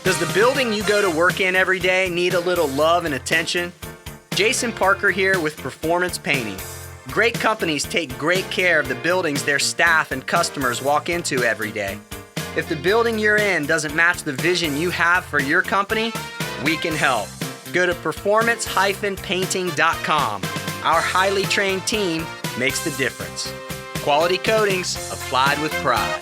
Does the building you go to work in every day need a little love and attention? Jason Parker here with Performance Painting. Great companies take great care of the buildings their staff and customers walk into every day. If the building you're in doesn't match the vision you have for your company, we can help. Go to performance-painting.com. Our highly trained team makes the difference. Quality coatings applied with pride.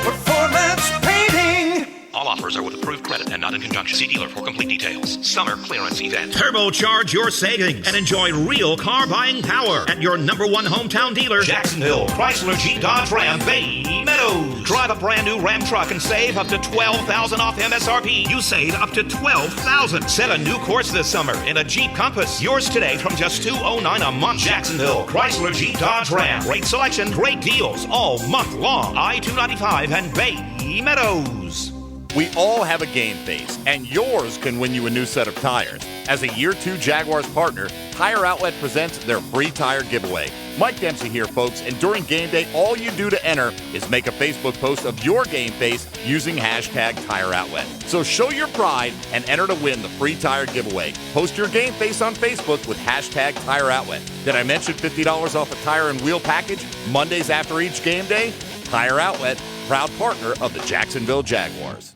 Performance Painting. All offers are with approved credit and not in conjunction. See dealer for complete details. Summer clearance event. Turbocharge your savings and enjoy real car buying power at your #1 hometown dealer, Jacksonville Chrysler Jeep Dodge Ram Bay Meadows. Drive a brand new Ram truck and save up to $12,000 off MSRP. You save up to $12,000. Set a new course this summer in a Jeep Compass. Yours today from just $209 a month. Jacksonville Chrysler Jeep Dodge Ram. Great selection, great deals all month long. I-295 and Bay Meadows. We all have a game face, and yours can win you a new set of tires. As a Year 2 Jaguars partner, Tire Outlet presents their free tire giveaway. Mike Dempsey here, folks, and during game day, all you do to enter is make a Facebook post of your game face using hashtag Tire Outlet. So show your pride and enter to win the free tire giveaway. Post your game face on Facebook with hashtag Tire Outlet. Did I mention $50 off a tire and wheel package Mondays after each game day? Tire Outlet, proud partner of the Jacksonville Jaguars.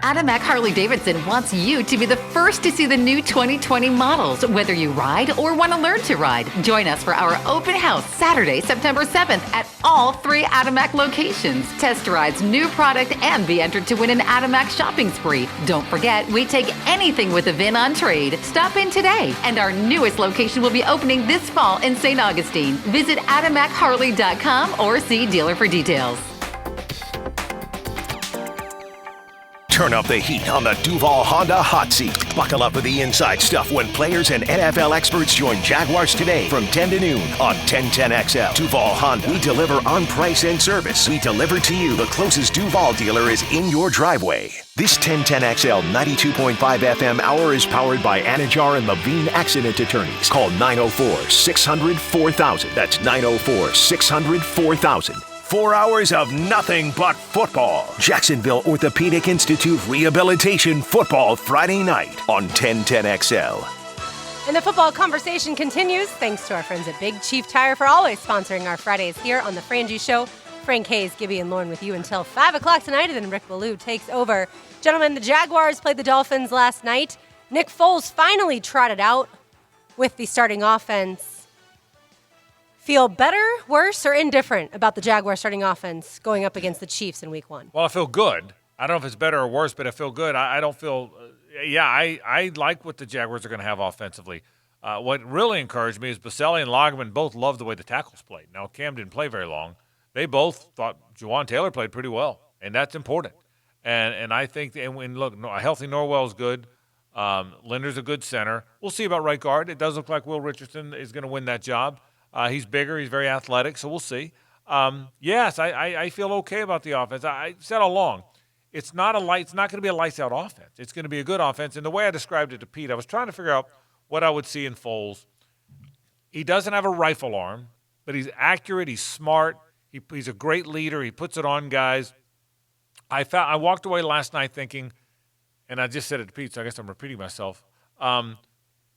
Adamak Harley-Davidson wants you to be the first to see the new 2020 models, whether you ride or want to learn to ride. Join us for our open house Saturday, September 7th at all 3 Adamak locations. Test rides new product and be entered to win an Adamak shopping spree. Don't forget, we take anything with a VIN on trade. Stop in today, and our newest location will be opening this fall in St. Augustine. Visit AdamakHarley.com or see dealer for details. Turn up the heat on the Duval Honda hot seat. Buckle up for the inside stuff when players and NFL experts join Jaguars today from 10 to noon on 1010XL. Duval Honda. We deliver on price and service. We deliver to you. The closest Duval dealer is in your driveway. This 1010XL 92.5 FM hour is powered by Anajar and Levine Accident Attorneys. Call 904-600-4000. That's 904-600-4000. 4 hours of nothing but football. Jacksonville Orthopedic Institute Rehabilitation Football Friday night on 1010XL. And the football conversation continues thanks to our friends at Big Chief Tire for always sponsoring our Fridays here on The Frangie Show. Frank Hayes, Gibby, and Lauren with you until 5 o'clock tonight, and then Rick Ballou takes over. Gentlemen, the Jaguars played the Dolphins last night. Nick Foles finally trotted out with the starting offense. Feel better, worse, or indifferent about the Jaguars starting offense going up against the Chiefs in Week 1? Well, I feel good. I don't know if it's better or worse, but I feel good. I don't feel I like what the Jaguars are going to have offensively. What really encouraged me is Boselli and Lagerman both loved the way the tackles played. Now, Cam didn't play very long. They both thought Juwan Taylor played pretty well, and that's important. And I think, and look, a healthy Norwell is good. Linder's a good center. We'll see about right guard. It does look like Will Richardson is going to win that job. He's bigger. He's very athletic, so we'll see. Yes, I feel okay about the offense. I said all along, it's not going to be a lights-out offense. It's going to be a good offense. And the way I described it to Pete, I was trying to figure out what I would see in Foles. He doesn't have a rifle arm, but he's accurate. He's smart. He's a great leader. He puts it on guys. I walked away last night thinking, and I just said it to Pete, so I guess I'm repeating myself.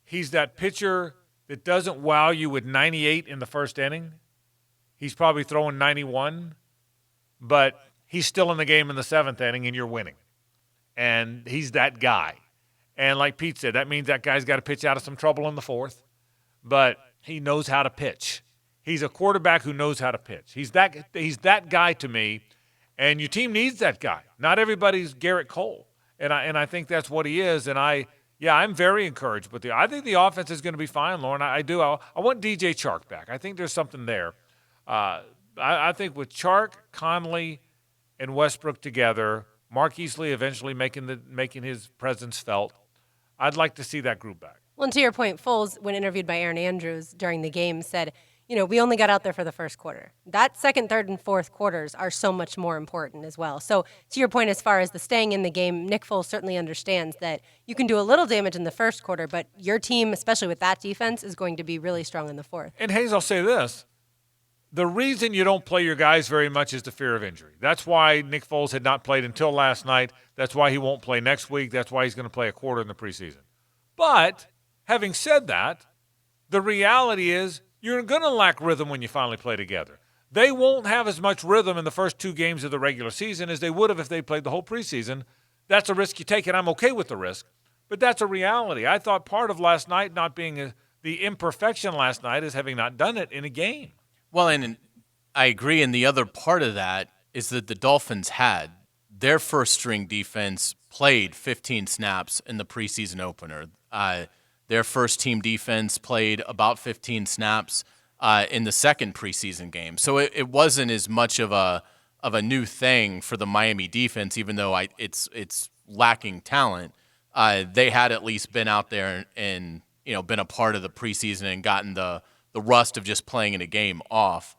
He's that pitcher that doesn't wow you with 98 in the first inning. He's probably throwing 91, but he's still in the game in the 7th inning, and you're winning. And he's that guy. And like Pete said, that means that guy's got to pitch out of some trouble in the 4th, but he knows how to pitch. He's a quarterback who knows how to pitch. He's that guy to me, and your team needs that guy. Not everybody's Garrett Cole, and I think that's what he is, and I'm very encouraged with I think the offense is going to be fine, Lauren. I do. I want DJ Chark back. I think there's something there. I think with Chark, Conley, and Westbrook together, Mark Easley eventually making his presence felt, I'd like to see that group back. Well, and to your point, Foles, when interviewed by Aaron Andrews during the game, said, we only got out there for the first quarter. That second, third, and fourth quarters are so much more important as well. So to your point, as far as the staying in the game, Nick Foles certainly understands that you can do a little damage in the first quarter, but your team, especially with that defense, is going to be really strong in the fourth. And Hayes, I'll say this. The reason you don't play your guys very much is the fear of injury. That's why Nick Foles had not played until last night. That's why he won't play next week. That's why he's going to play a quarter in the preseason. But having said that, the reality is you're going to lack rhythm when you finally play together. They won't have as much rhythm in the first 2 games of the regular season as they would have if they played the whole preseason. That's a risk you take, and I'm okay with the risk. But that's a reality. I thought part of last night not being the imperfection last night is having not done it in a game. Well, and I agree, and the other part of that is that the Dolphins had their first-string defense played 15 snaps in the preseason opener. Their first-team defense played about 15 snaps in the second preseason game. So it wasn't as much of a new thing for the Miami defense, even though it's lacking talent. They had at least been out there and been a part of the preseason and gotten the rust of just playing in a game off.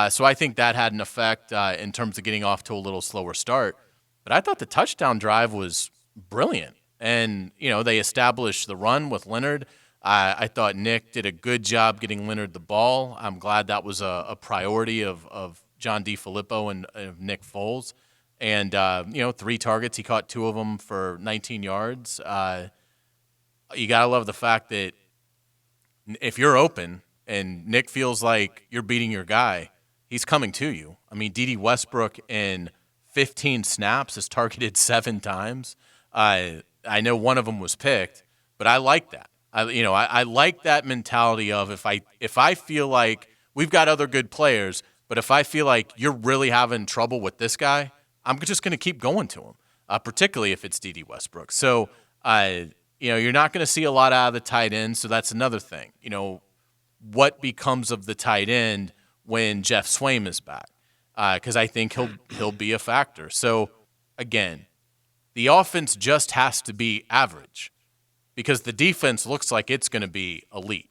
So I think that had an effect in terms of getting off to a little slower start. But I thought the touchdown drive was brilliant. And, they established the run with Leonard. I thought Nick did a good job getting Leonard the ball. I'm glad that was a priority of John DeFilippo and of Nick Foles. And, 3 targets. He caught 2 of them for 19 yards. You got to love the fact that if you're open and Nick feels like you're beating your guy, he's coming to you. I mean, Dede Westbrook in 15 snaps is targeted 7 times. I know one of them was picked, but I like that. I like that mentality of if I feel like we've got other good players, but if I feel like you're really having trouble with this guy, I'm just going to keep going to him, particularly if it's Dede Westbrook. So, you're not going to see a lot out of the tight end, so that's another thing. What becomes of the tight end when Jeff Swaim is back? Because I think he'll be a factor. So, again, the offense just has to be average because the defense looks like it's going to be elite.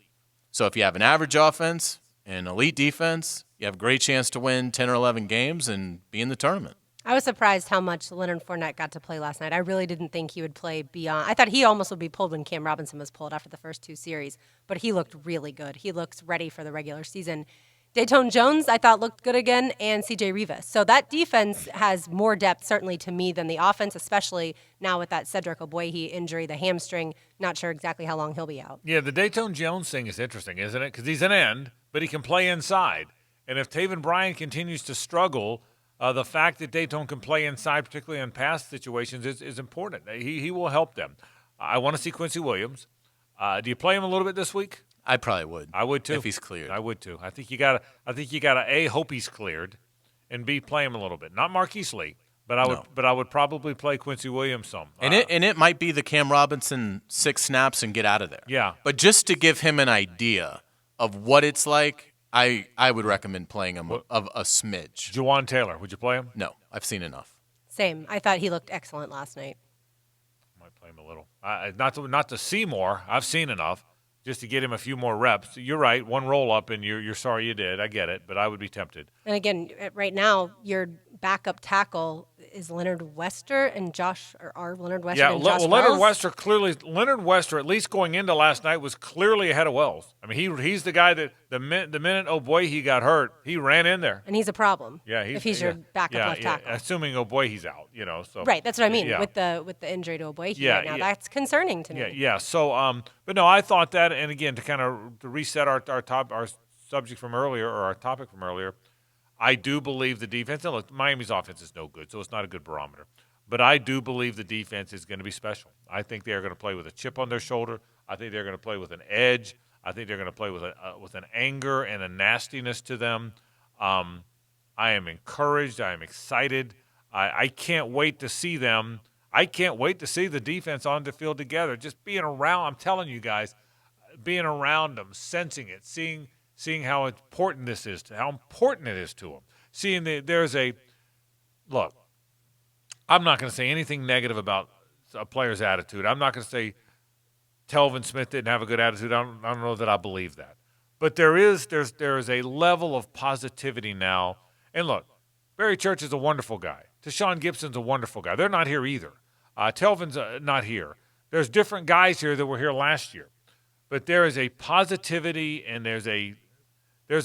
So if you have an average offense and an elite defense, you have a great chance to win 10 or 11 games and be in the tournament. I was surprised how much Leonard Fournette got to play last night. I really didn't think he would play beyond. I thought he almost would be pulled when Cam Robinson was pulled after the first 2 series, but he looked really good. He looks ready for the regular season. Dayton Jones, I thought, looked good again, and C.J. Rivas. So that defense has more depth, certainly, to me than the offense, especially now with that Cedric Ogbuehi injury, the hamstring. Not sure exactly how long he'll be out. Yeah, the Dayton Jones thing is interesting, isn't it? Because he's an end, but he can play inside. And if Taven Bryan continues to struggle, the fact that Dayton can play inside, particularly in pass situations, is important. He will help them. I want to see Quincy Williams. Do you play him a little bit this week? I probably would. I would too. If he's cleared. I would too. I think you gotta A, hope he's cleared, and B, play him a little bit. Not Marquise Lee, but I would probably play Quincy Williams some. And it might be the Cam Robinson 6 snaps and get out of there. Yeah. But just to give him an idea of what it's like, I would recommend playing him of a smidge. Jawan Taylor, would you play him? No, I've seen enough. Same. I thought he looked excellent last night. I might play him a little. Not to see more. I've seen enough. Just to get him a few more reps. You're right, 1 roll-up, and you're sorry you did. I get it, but I would be tempted. And again, right now, your backup tackle is Leonard Wester and Josh, or are Leonard Wester and Josh Wells? Leonard Wester, at least going into last night, was clearly ahead of Wells. I mean, he's the guy that the minute Ogbuehi got hurt, he ran in there. And he's a problem. Yeah, if he's your backup left tackle. Assuming Ogbuehi's out, So right, that's what I mean with the injury to Ogbuehi right now. That's concerning to me. Yeah. So, but no, I thought that, and again, to reset our subject from earlier, or our topic from earlier, I do believe the defense. And look, Miami's offense is no good, so it's not a good barometer. But I do believe the defense is going to be special. I think they are going to play with a chip on their shoulder. I think they're going to play with an edge. I think they're going to play with an anger and a nastiness to them. I am encouraged. I am excited. I can't wait to see them. I can't wait to see the defense on the field together. Just being around, I'm telling you guys, being around them, sensing it, seeing how important this is, how important it is to them. Seeing there's a look. I'm not going to say anything negative about a player's attitude. I'm not going to say Telvin Smith didn't have a good attitude. I don't know that I believe that. But there is a level of positivity now. And look, Barry Church is a wonderful guy. Tashawn Gibson's a wonderful guy. They're not here either. Telvin's not here. There's different guys here that were here last year. But there is a positivity and there's a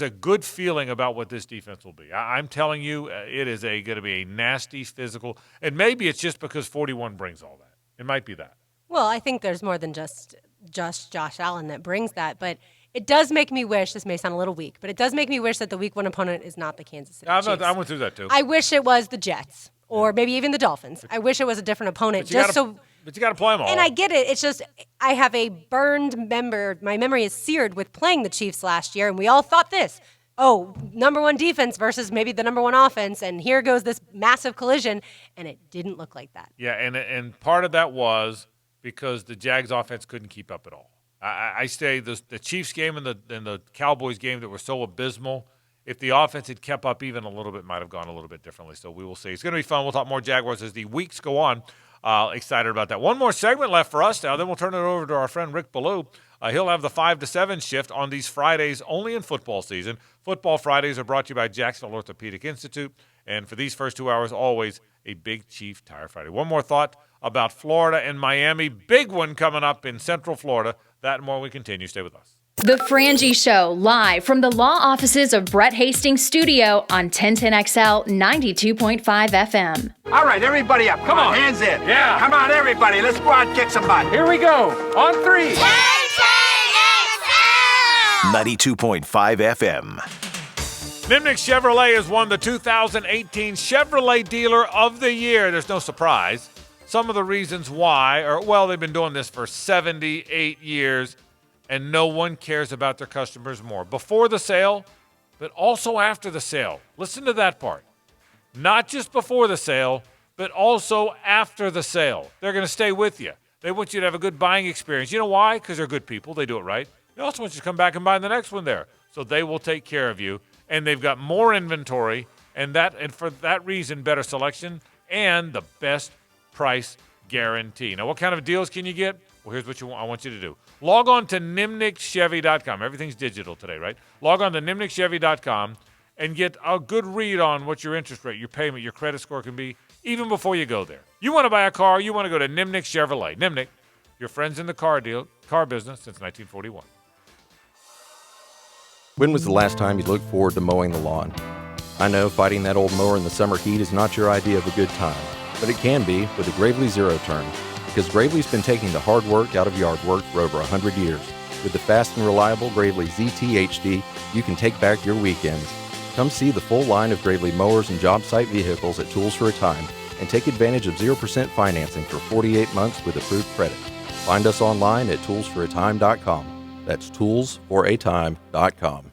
good feeling about what this defense will be. I'm telling you, it is going to be a nasty, physical, and maybe it's just because 41 brings all that. It might be that. Well, I think there's more than just Josh Allen that brings that, but it does make me wish, this may sound a little weak, but it does make me wish that the week 1 opponent is not the Kansas City Chiefs. I went through that too. I wish it was the Jets or maybe even the Dolphins. I wish it was a different opponent. But you got to play them all. And I get it. It's just I have a burned my memory is seared with playing the Chiefs last year, and we all thought this. Oh, number 1 defense versus maybe the number 1 offense, and here goes this massive collision, and it didn't look like that. Yeah, and part of that was because the Jags offense couldn't keep up at all. I say the Chiefs game and the Cowboys game that were so abysmal, if the offense had kept up even a little bit, might have gone a little bit differently. So we will see. It's going to be fun. We'll talk more Jaguars as the weeks go on. Excited about that. One more segment left for us now. Then we'll turn it over to our friend Rick Ballou. He'll have the 5 to 7 shift on these Fridays only in football season. Football Fridays are brought to you by Jacksonville Orthopedic Institute. And for these first 2 hours, always a Big Chief Tire Friday. One more thought about Florida and Miami. Big one coming up in Central Florida. That and more we continue. Stay with us. The Frangie Show, live from the law offices of Brett Hastings Studio on 1010XL 92.5 FM. All right, everybody up. Come on, hands in. Yeah. Come on, everybody. Let's go out and kick some butt. Here we go. On 3. 92.5 FM. Nimnick Chevrolet has won the 2018 Chevrolet Dealer of the Year. There's no surprise. Some of the reasons why are, well, they've been doing this for 78 years, and no one cares about their customers more. Before the sale, but also after the sale. Listen to that part. Not just before the sale, but also after the sale. They're going to stay with you. They want you to have a good buying experience. You know why? Because they're good people. They do it right. They also want you to come back and buy the next one there. So they will take care of you. And they've got more inventory, and for that reason, better selection and the best price guarantee. Now, what kind of deals can you get? Well, here's what I want you to do. Log on to nimnickchevy.com. Everything's digital today, right? Log on to nimnickchevy.com and get a good read on what your interest rate, your payment, your credit score can be, even before you go there. You want to buy a car, you want to go to Nimnick Chevrolet. Nimnick, your friends in the car business since 1941. When was the last time you looked forward to mowing the lawn? I know fighting that old mower in the summer heat is not your idea of a good time, but it can be with a Gravely Zero Turn, because Gravely's been taking the hard work out of yard work for over 100 years. With the fast and reliable Gravely ZT HD, you can take back your weekends. Come see the full line of Gravely mowers and job site vehicles at Tools for a Time, and take advantage of 0% financing for 48 months with approved credit. Find us online at toolsforatime.com. That's toolsforatime.com.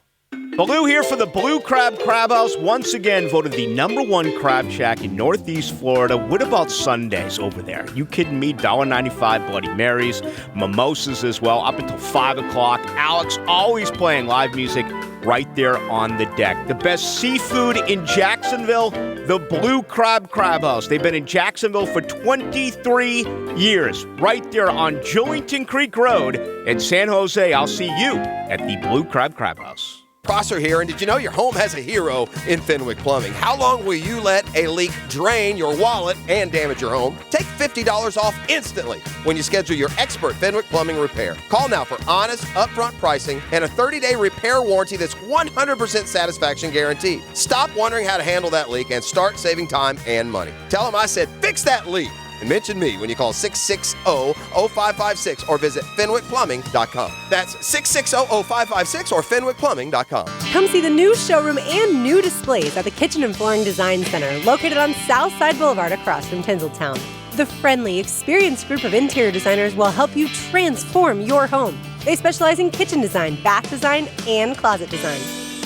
Baloo here for the Blue Crab Crab House, once again voted the #1 crab shack in Northeast Florida. What about Sundays over there? You kidding me? $1.95 Bloody Marys, mimosas as well, up until 5 o'clock. Alex always playing live music right there on the deck. The best seafood in Jacksonville, the Blue Crab Crab House. They've been in Jacksonville for 23 years, right there on Jillington Creek Road in San Jose. I'll see you at the Blue Crab Crab House. Prosser here, and did you know your home has a hero in Fenwick Plumbing? How long will you let a leak drain your wallet and damage your home? Take $50 off instantly when you schedule your expert Fenwick Plumbing repair. Call now for honest, upfront pricing and a 30-day repair warranty that's 100% satisfaction guaranteed. Stop wondering how to handle that leak and start saving time and money. Tell them I said fix that leak. And mention me when you call 660-0556 or visit fenwickplumbing.com. That's 660-0556 or fenwickplumbing.com. Come see the new showroom and new displays at the Kitchen and Flooring Design Center, located on Southside Boulevard across from Tinseltown. The friendly, experienced group of interior designers will help you transform your home. They specialize in kitchen design, bath design, and closet design.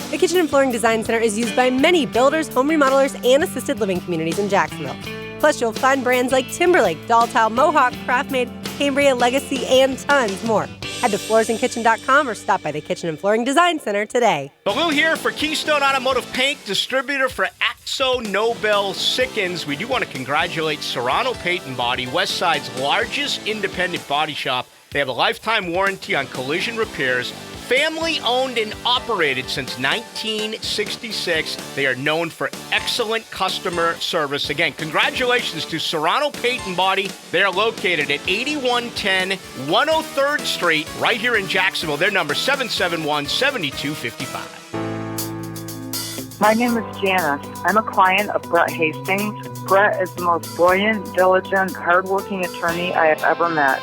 The Kitchen and Flooring Design Center is used by many builders, home remodelers, and assisted living communities in Jacksonville. Plus, you'll find brands like Timberlake, Dolltile, Mohawk, Craftmade, Cambria, Legacy, and tons more. Head to floorsandkitchen.com or stop by the Kitchen and Flooring Design Center today. Baloo here for Keystone Automotive Paint, distributor for Axo Nobel Sikkens. We do want to congratulate Serrano Paint and Body, Westside's largest independent body shop. They have a lifetime warranty on collision repairs. Family owned and operated since 1966. They are known for excellent customer service. Again, congratulations to Serrano Paint and Body. They are located at 8110 103rd Street, right here in Jacksonville. Their number 771-7255. My name is Janice. I'm a client of Brett Hastings. Brett is the most brilliant, diligent, hardworking attorney I have ever met.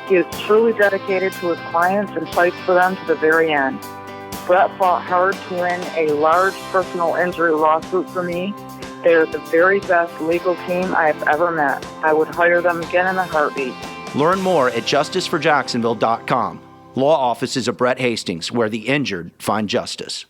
He is truly dedicated to his clients and fights for them to the very end. Brett fought hard to win a large personal injury lawsuit for me. They are the very best legal team I have ever met. I would hire them again in a heartbeat. Learn more at justiceforjacksonville.com. Law offices of Brett Hastings, where the injured find justice.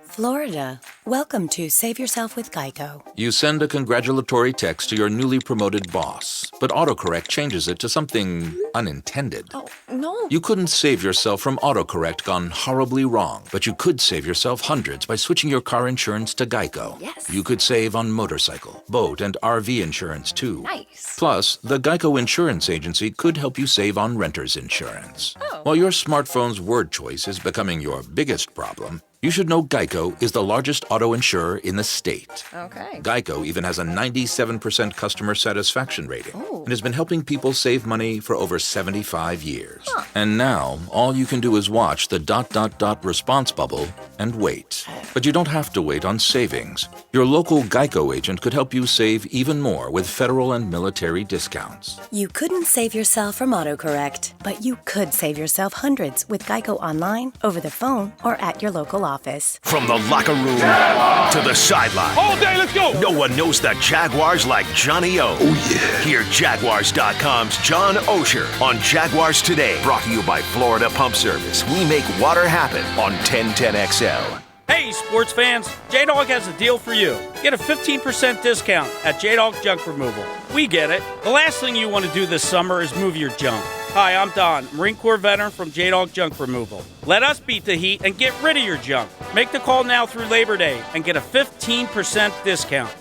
Florida, welcome to Save Yourself with Geico. You send a congratulatory text to your newly promoted boss, but autocorrect changes it to something unintended. Oh, no. You couldn't save yourself from autocorrect gone horribly wrong, but you could save yourself hundreds by switching your car insurance to Geico. Yes. You could save on motorcycle, boat, and RV insurance, too. Nice. Plus, the Geico Insurance Agency could help you save on renter's insurance. Oh. While your smartphone's word choice is becoming your biggest problem, You should know Geico is the largest auto insurer in the state. Okay. Geico even has a 97% customer satisfaction rating and has been helping people save money for over 75 years. And now, all you can do is watch the ... response bubble and wait. But you don't have to wait on savings. Your local Geico agent could help you save even more with federal and military discounts. You couldn't save yourself from autocorrect, but you could save yourself hundreds with Geico online, over the phone, or at your local office. From the locker room to the sideline. All day, let's go! No one knows the Jaguars like Johnny O. Oh, yeah. Hear Jaguars.com's John Osher on Jaguars Today. Brought to you by Florida Pump Service. We make water happen on 1010XL. Hey, sports fans, J-Dog has a deal for you. Get a 15% discount at J-Dog Junk Removal. We get it. The last thing you want to do this summer is move your junk. Hi, I'm Don, Marine Corps veteran from J-Dog Junk Removal. Let us beat the heat and get rid of your junk. Make the call now through Labor Day and get a 15% discount.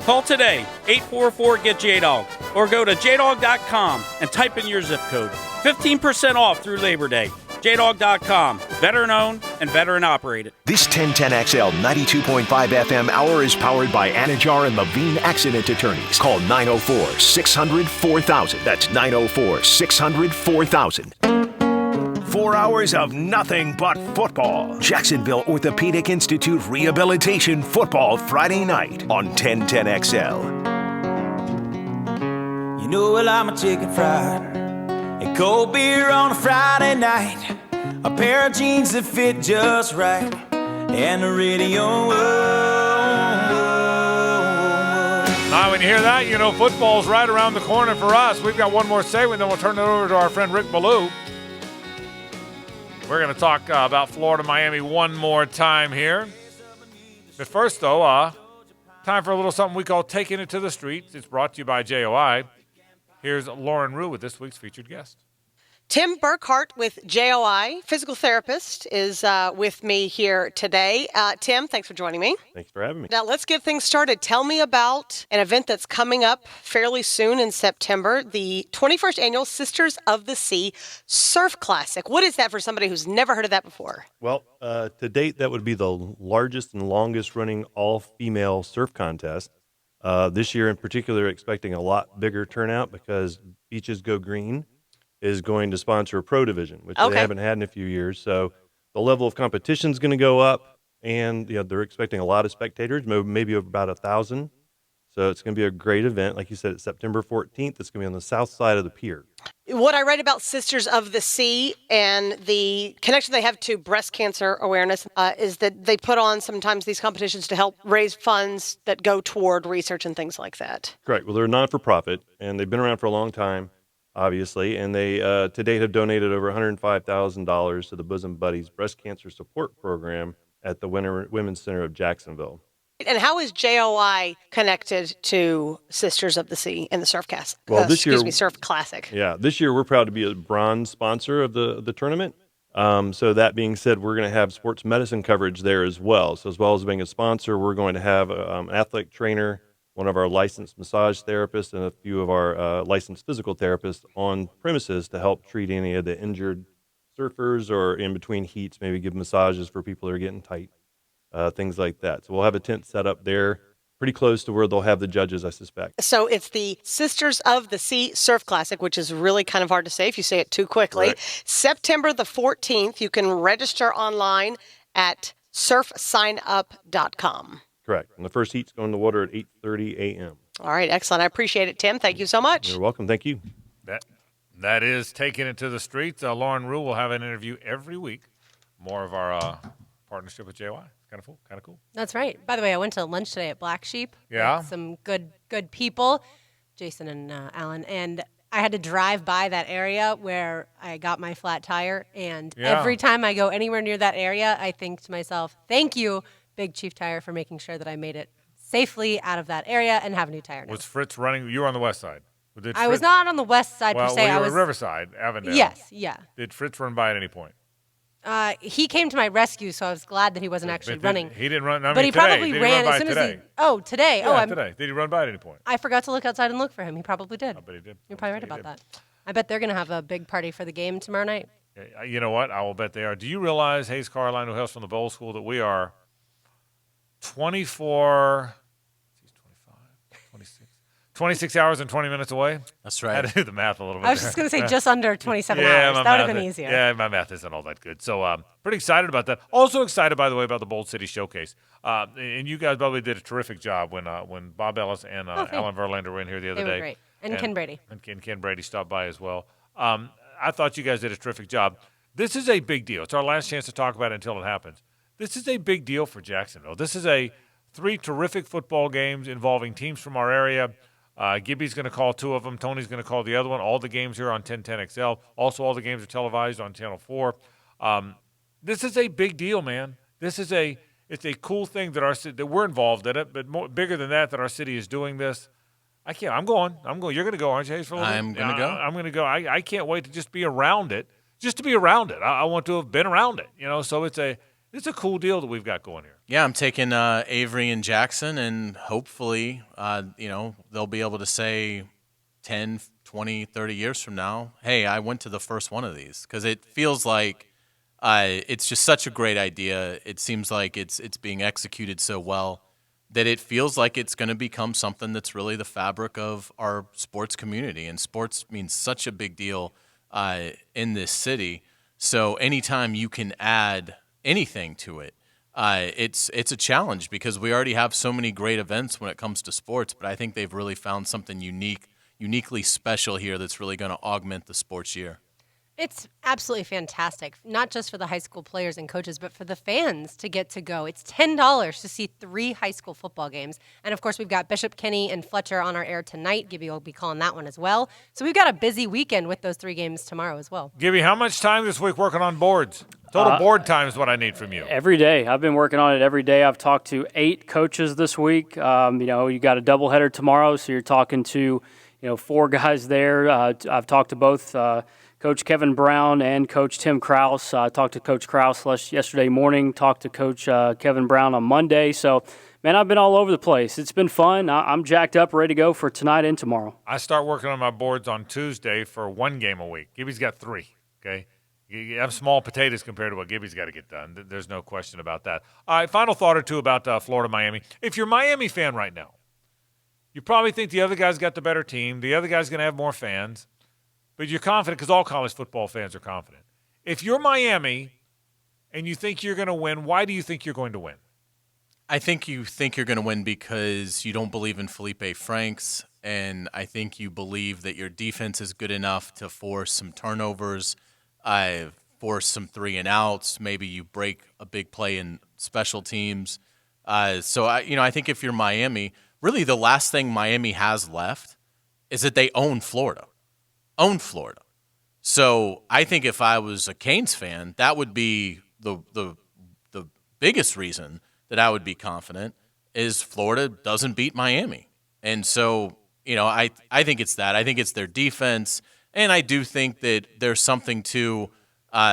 Call today, 844-GET-JDOG, or go to jdog.com and type in your zip code. 15% off through Labor Day. JDog.com. Veteran owned and veteran operated. This 1010XL 92.5 FM hour is powered by Anajar and Levine Accident Attorneys. Call 904-600-4000. That's 904-600-4000. 4 hours of nothing but football. Jacksonville Orthopedic Institute Rehabilitation Football Friday night on 1010XL. You know, well, I'm a chicken fried. A cold beer on a Friday night, a pair of jeans that fit just right, and the radio. Now, when you hear that, you know football's right around the corner for us. We've got one more segment, then we'll turn it over to our friend Rick Ballou. We're going to talk about Florida, Miami one more time here. But first, though, time for a little something we call Taking It to the Streets. It's brought to you by JOI. Here's Lauren Rue with this week's featured guest. Tim Burkhart with JOI, physical therapist, is with me here today. Tim, thanks for joining me. Thanks for having me. Now, let's get things started. Tell me about an event that's coming up fairly soon in September, the 21st Annual Sisters of the Sea Surf Classic. What is that for somebody who's never heard of that before? Well, to date, that would be the largest and longest running all-female surf contest. This year in particular, expecting a lot bigger turnout because Beaches Go Green is going to sponsor a pro division, which they haven't had in a few years. So the level of competition is going to go up, and they're expecting a lot of spectators, maybe about 1,000. So it's going to be a great event. Like you said, it's September 14th. It's going to be on the south side of the pier. What I read about Sisters of the Sea and the connection they have to breast cancer awareness is that they put on sometimes these competitions to help raise funds that go toward research and things like that. Correct. Well, they're non-for-profit, and they've been around for a long time, obviously, and they to date have donated over $105,000 to the Bosom Buddies Breast Cancer Support Program at the Women's Center of Jacksonville. And how is JOI connected to Sisters of the Sea in the Surf Classic? Well, this year, Surf Classic. Yeah, this year we're proud to be a bronze sponsor of the tournament. So that being said, we're going to have sports medicine coverage there as well. So as well as being a sponsor, we're going to have an athletic trainer, one of our licensed massage therapists, and a few of our licensed physical therapists on premises to help treat any of the injured surfers or in between heats, maybe give massages for people that are getting tight. Things like that. So we'll have a tent set up there pretty close to where they'll have the judges, I suspect. So it's the Sisters of the Sea Surf Classic, which is really kind of hard to say if you say it too quickly. Right. September the 14th, you can register online at surfsignup.com. Correct. And the first heat's going to the water at 8:30 a.m. All right, excellent. I appreciate it, Tim. Thank you so much. You're welcome. Thank you. That is Taking It to the Streets. Lauren Rue will have an interview every week. More of our partnership with JOI. Kind of cool. That's right. By the way, I went to lunch today at Black Sheep. Yeah. With some good people, Jason and Alan, and I had to drive by that area where I got my flat tire. And every time I go anywhere near that area, I think to myself, "Thank you, Big Chief Tire, for making sure that I made it safely out of that area and have a new tire now." Was Fritz running? You were on the west side. I was not on the west side per se. Well, I you was were Riverside, Avondale. Yes, yeah. Did Fritz run by at any point? He came to my rescue, so I was glad that he wasn't actually running. He didn't run. I mean, but he today. probably ran as soon as he. Oh, today. Yeah, today. Did he run by at any point? I forgot to look outside and look for him. He probably did. I bet he did. You're probably right about that. I bet they're going to have a big party for the game tomorrow night. You know what? I will bet they are. Do you realize, Hayes Carline, who hails from the Bowl School, that we are 26 hours and 20 minutes away? That's right. I had to do the math a little bit. I was just going to say just under 27 hours. That would have been easier. Yeah, my math isn't all that good. So pretty excited about that. Also excited, by the way, about the Bold City Showcase. And you guys probably did a terrific job when Bob Ellis and Alan Verlander were in here the other day. They were great. And Ken Brady. And Ken Brady stopped by as well. I thought you guys did a terrific job. This is a big deal. It's our last chance to talk about it until it happens. This is a big deal for Jacksonville. This is 3 terrific football games involving teams from our area. Gibby's going to call 2 of them. Tony's going to call the other one. All the games here on 1010XL. Also, all the games are televised on Channel 4. This is a big deal, man. It's a cool thing that we're involved in it, but bigger than that our city is doing this. I'm going. You're going to go, aren't you, Hayes, for a little bit? I'm going to go. I'm going to go. I can't wait to just be around it. Just to be around it. I want to have been around it. So it's a cool deal that we've got going here. Yeah, I'm taking Avery and Jackson, and hopefully, they'll be able to say 10, 20, 30 years from now, hey, I went to the first one of these, because it feels like it's just such a great idea. It seems like it's being executed so well that it feels like it's going to become something that's really the fabric of our sports community, and sports means such a big deal in this city. So anytime you can add anything to it, it's a challenge, because we already have so many great events when it comes to sports, but I think they've really found something uniquely special here that's really going to augment the sports year. It's absolutely fantastic, not just for the high school players and coaches, but for the fans to get to go. It's $10 to see 3 high school football games. And, of course, we've got Bishop Kenny and Fletcher on our air tonight. Gibby will be calling that one as well. So we've got a busy weekend with those 3 games tomorrow as well. Gibby, how much time this week working on boards? Total board time is what I need from you. Every day. I've been working on it every day. I've talked to 8 coaches this week. You got a doubleheader tomorrow, so you're talking to 4 guys there. I've talked to both Coach Kevin Brown and Coach Tim Krause. I talked to Coach Krause yesterday morning, talked to Coach Kevin Brown on Monday. So, man, I've been all over the place. It's been fun. I'm jacked up, ready to go for tonight and tomorrow. I start working on my boards on Tuesday for 1 game a week. Gibby's got 3, okay? You have small potatoes compared to what Gibby's got to get done. There's no question about that. All right, final thought or two about Florida-Miami. If you're a Miami fan right now, you probably think the other guy's got the better team. The other guy's going to have more fans. But you're confident because all college football fans are confident. If you're Miami and you think you're going to win, why do you think you're going to win? I think you think you're going to win because you don't believe in Felipe Franks, and I think you believe that your defense is good enough to force some turnovers, force some 3-and-outs. Maybe you break a big play in special teams. I think if you're Miami, really the last thing Miami has left is that they own Florida. So I think if I was a Canes fan, that would be the biggest reason that I would be confident is Florida doesn't beat Miami. And so, I think it's that. I think it's their defense, and I do think that there's something to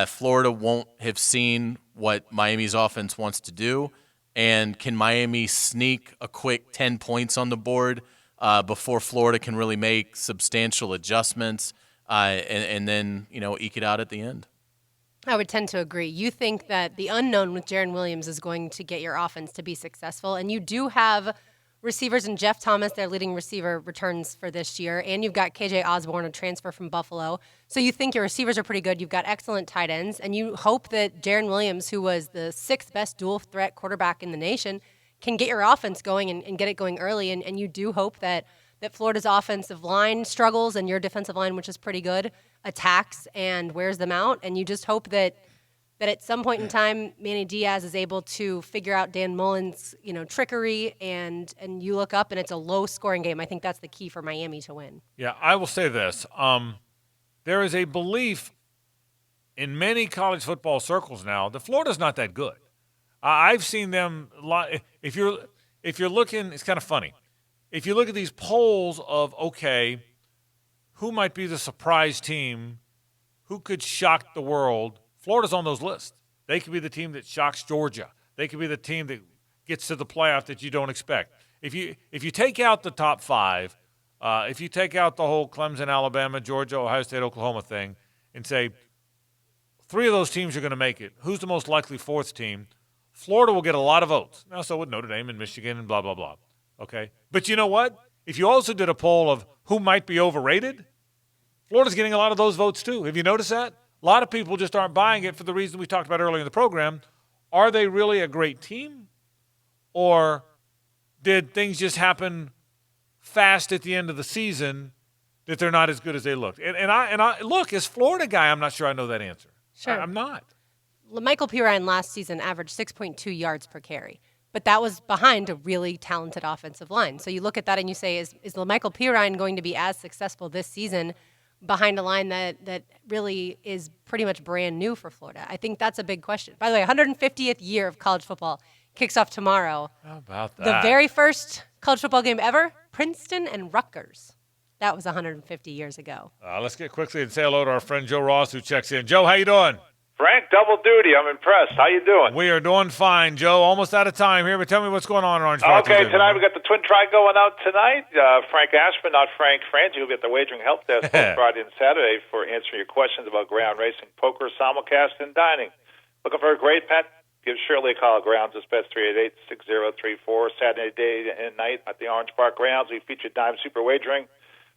Florida won't have seen what Miami's offense wants to do, and can Miami sneak a quick 10 points on the board before Florida can really make substantial adjustments and then, eke it out at the end. I would tend to agree. You think that the unknown with Jaron Williams is going to get your offense to be successful, and you do have receivers in Jeff Thomas, their leading receiver, returns for this year, and you've got KJ Osborne, a transfer from Buffalo. So you think your receivers are pretty good. You've got excellent tight ends, and you hope that Jaron Williams, who was the 6th best dual-threat quarterback in the nation, can get your offense going and get it going early, and you do hope that Florida's offensive line struggles and your defensive line, which is pretty good, attacks and wears them out. And you just hope that at some point in time, Manny Diaz is able to figure out Dan Mullen's, trickery, and you look up and it's a low-scoring game. I think that's the key for Miami to win. Yeah, I will say this. There is a belief in many college football circles now that Florida's not that good. I've seen them – if you're looking – it's kind of funny. If you look at these polls of, okay, who might be the surprise team, who could shock the world, Florida's on those lists. They could be the team that shocks Georgia. They could be the team that gets to the playoff that you don't expect. If you take out the top 5, if you take out the whole Clemson, Alabama, Georgia, Ohio State, Oklahoma thing and say, 3 of those teams are going to make it. Who's the most likely 4th team? Florida will get a lot of votes. Now, so would Notre Dame and Michigan and blah, blah, blah. Okay? But you know what? If you also did a poll of who might be overrated, Florida's getting a lot of those votes too. Have you noticed that? A lot of people just aren't buying it for the reason we talked about earlier in the program. Are they really a great team? Or did things just happen fast at the end of the season that they're not as good as they looked? And I look, as Florida guy, I'm not sure I know that answer. Sure. I'm not. Michael Pirine last season averaged 6.2 yards per carry, but that was behind a really talented offensive line. So you look at that and you say, is Michael Pirine going to be as successful this season behind a line that really is pretty much brand new for Florida? I think that's a big question. By the way, 150th year of college football kicks off tomorrow. How about that? The very first college football game ever, Princeton and Rutgers. That was 150 years ago. Let's get quickly and say hello to our friend Joe Ross, who checks in. Joe, how you doing? Frank, double duty. I'm impressed. How you doing? We are doing fine, Joe. Almost out of time here, but tell me what's going on in Orange Park. Okay, tonight we got the Twin Try going out tonight. Frank Ashman, not Frank Frangie, will get the Wagering Help Desk both Friday and Saturday for answering your questions about ground racing, poker, simulcast, and dining. Looking for a great pet? Give Shirley a call. Grounds is best 388-6034. Saturday day and night at the Orange Park Grounds. We feature Dime Super Wagering.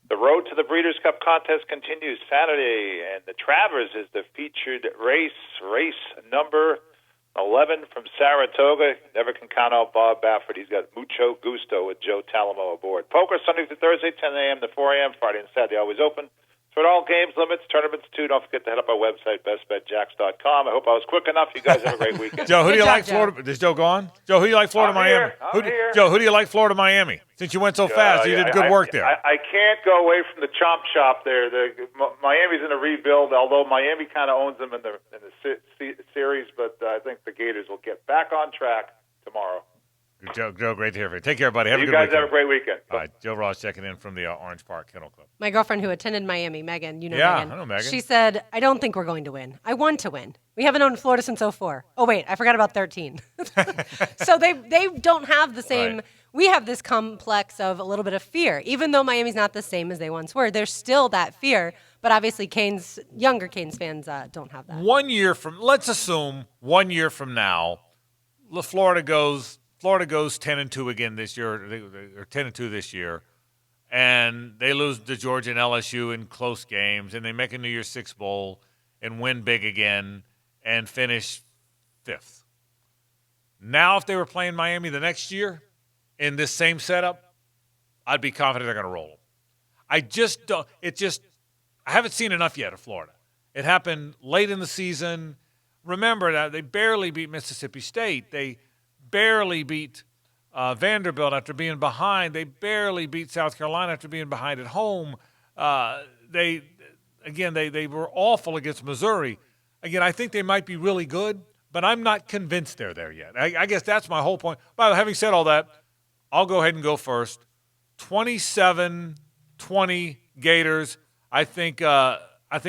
The road to the Breeders' Cup contest continues Saturday, and the Travers is the featured race number 11 from Saratoga. Never can count out Bob Baffert. He's got mucho gusto with Joe Talamo aboard. Poker Sunday through Thursday, 10 a.m. to 4 a.m. Friday and Saturday always open. So all games, limits, tournaments too. Don't forget to head up our website, bestbetjacks.com. I hope I was quick enough. You guys have a great weekend. Joe, who do you like Florida? Is Joe gone? Joe, who do you like Florida, Miami? Joe, who do you like Florida, Miami? Since you went so fast, you did good work there. I can't go away from the chomp shop there. Miami's in a rebuild, although Miami kind of owns them in the series, but I think the Gators will get back on track tomorrow. Joe, great to hear from you. Take care, buddy. Have a good weekend. weekend. Have a great weekend. All right, Joe Ross checking in from the Orange Park Kennel Club. My girlfriend who attended Miami, Megan, Megan. I know Megan. She said, I don't think we're going to win. I want to win. We haven't owned Florida since 2004. Oh, wait, I forgot about 13. So they don't have the same. Right. We have this complex of a little bit of fear. Even though Miami's not the same as they once were, there's still that fear. But obviously, younger Canes fans don't have that. Let's assume 1 year from now, Florida goes 10-2 again this year, or 10-2 this year, and they lose to Georgia and LSU in close games, and they make a New Year's Six Bowl and win big again and finish 5th. Now, if they were playing Miami the next year in this same setup, I'd be confident they're going to roll them. I just don't. I haven't seen enough yet of Florida. It happened late in the season. Remember that they barely beat Mississippi State. They barely beat Vanderbilt after being behind. They barely beat South Carolina after being behind at home. They were awful against Missouri. Again, I think they might be really good, but I'm not convinced they're there yet. I guess that's my whole point. By the way, having said all that, I'll go ahead and go first. 27-20 Gators. I think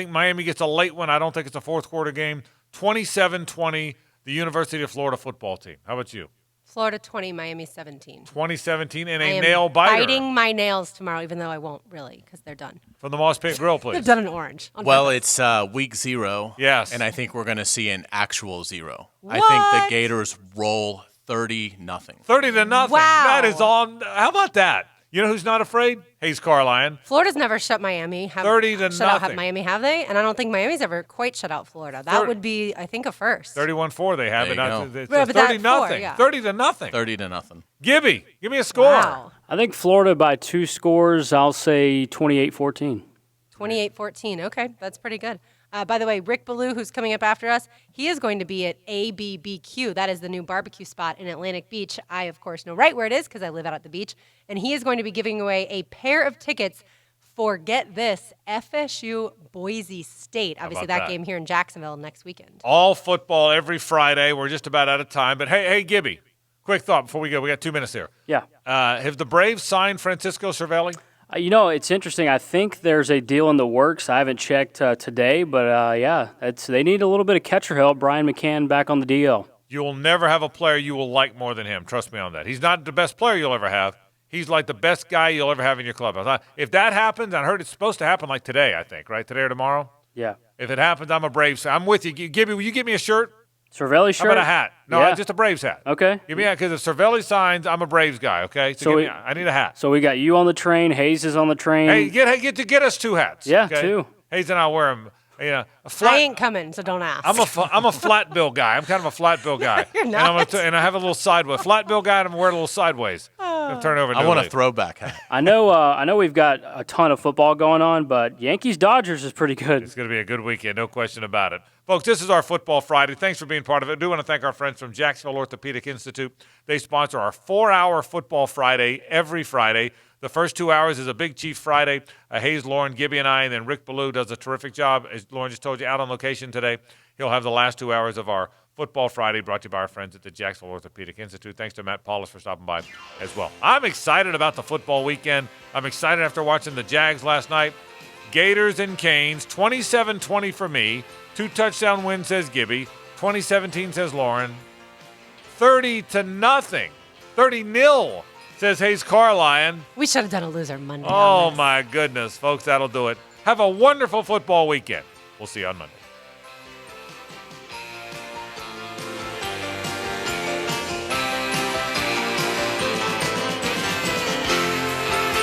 Miami gets a late one. I don't think it's a fourth quarter game. 27-20, the University of Florida football team. How about you? Florida 20, Miami 17. 2017 and a nail biter. I am biting my nails tomorrow, even though I won't really, because they're done. From the Moss Pit Grill, please. They're done in orange. Well, it's week 0. Yes. And I think we're going to see an actual 0. What? I think the Gators roll 30-0. 30-0. Wow. That is on. How about that? You know who's not afraid? Hayes Carlyon. Florida's never shut Miami. 30-0. Miami, have they? And I don't think Miami's ever quite shut out Florida. That would be, I think, a first. 31-4 they have. There But you go. 30-0. 30-0. 30-0. Gibby, give me a score. Wow. I think Florida by 2 scores. I'll say 28-14. 28-14. Okay, that's pretty good. By the way, Rick Ballou, who's coming up after us, he is going to be at ABBQ. That is the new barbecue spot in Atlantic Beach. I, of course, know right where it is because I live out at the beach. And he is going to be giving away a pair of tickets for, get this, FSU Boise State. Obviously, that game here in Jacksonville next weekend. All football every Friday. We're just about out of time. But, hey, Gibby, quick thought before we go. We got 2 minutes here. Yeah. Have the Braves signed Francisco Cervelli? It's interesting. I think there's a deal in the works. I haven't checked today, but they need a little bit of catcher help. Brian McCann back on the DL. You will never have a player you will like more than him. Trust me on that. He's not the best player you'll ever have. He's like the best guy you'll ever have in your clubhouse. If that happens, I heard it's supposed to happen like today, I think, right? Today or tomorrow? Yeah. If it happens, I'm a Braves fan. I'm with you. Gibby, will you give me a shirt? Cervelli shirt? How about a hat? No, Yeah. just a Braves hat. Okay. Give me a hat, because if Cervelli signs, I'm a Braves guy, okay? So I need a hat. So we got you on the train. Hayes is on the train. Hey, get us 2 hats. Yeah, okay? 2. Hayes and I wear them. A I flat, ain't coming, so don't ask. I'm a flat bill guy. I'm kind of a flat bill guy. You're And, not. and I have a little sideways. Flat bill guy, and I'm wearing a little sideways. I'm turn over. I want a throwback hat. I know we've got a ton of football going on, but Yankees-Dodgers is pretty good. It's going to be a good weekend, no question about it. Folks, this is our Football Friday. Thanks for being part of it. I do want to thank our friends from Jacksonville Orthopedic Institute. They sponsor our 4-hour Football Friday every Friday. The first 2 hours is a Big Chief Friday. Hayes, Lauren, Gibby, and I, and then Rick Ballou does a terrific job. As Lauren just told you, out on location today. He'll have the last 2 hours of our Football Friday, brought to you by our friends at the Jacksonville Orthopedic Institute. Thanks to Matt Paulus for stopping by as well. I'm excited about the football weekend. I'm excited after watching the Jags last night. Gators and Canes, 27-20 for me. 2-touchdown win, says Gibby. 2017, says Lauren. 30-0. 30-0, says Hayes Carline. We should have done a loser Monday. Oh, my goodness. Folks, that'll do it. Have a wonderful football weekend. We'll see you on Monday.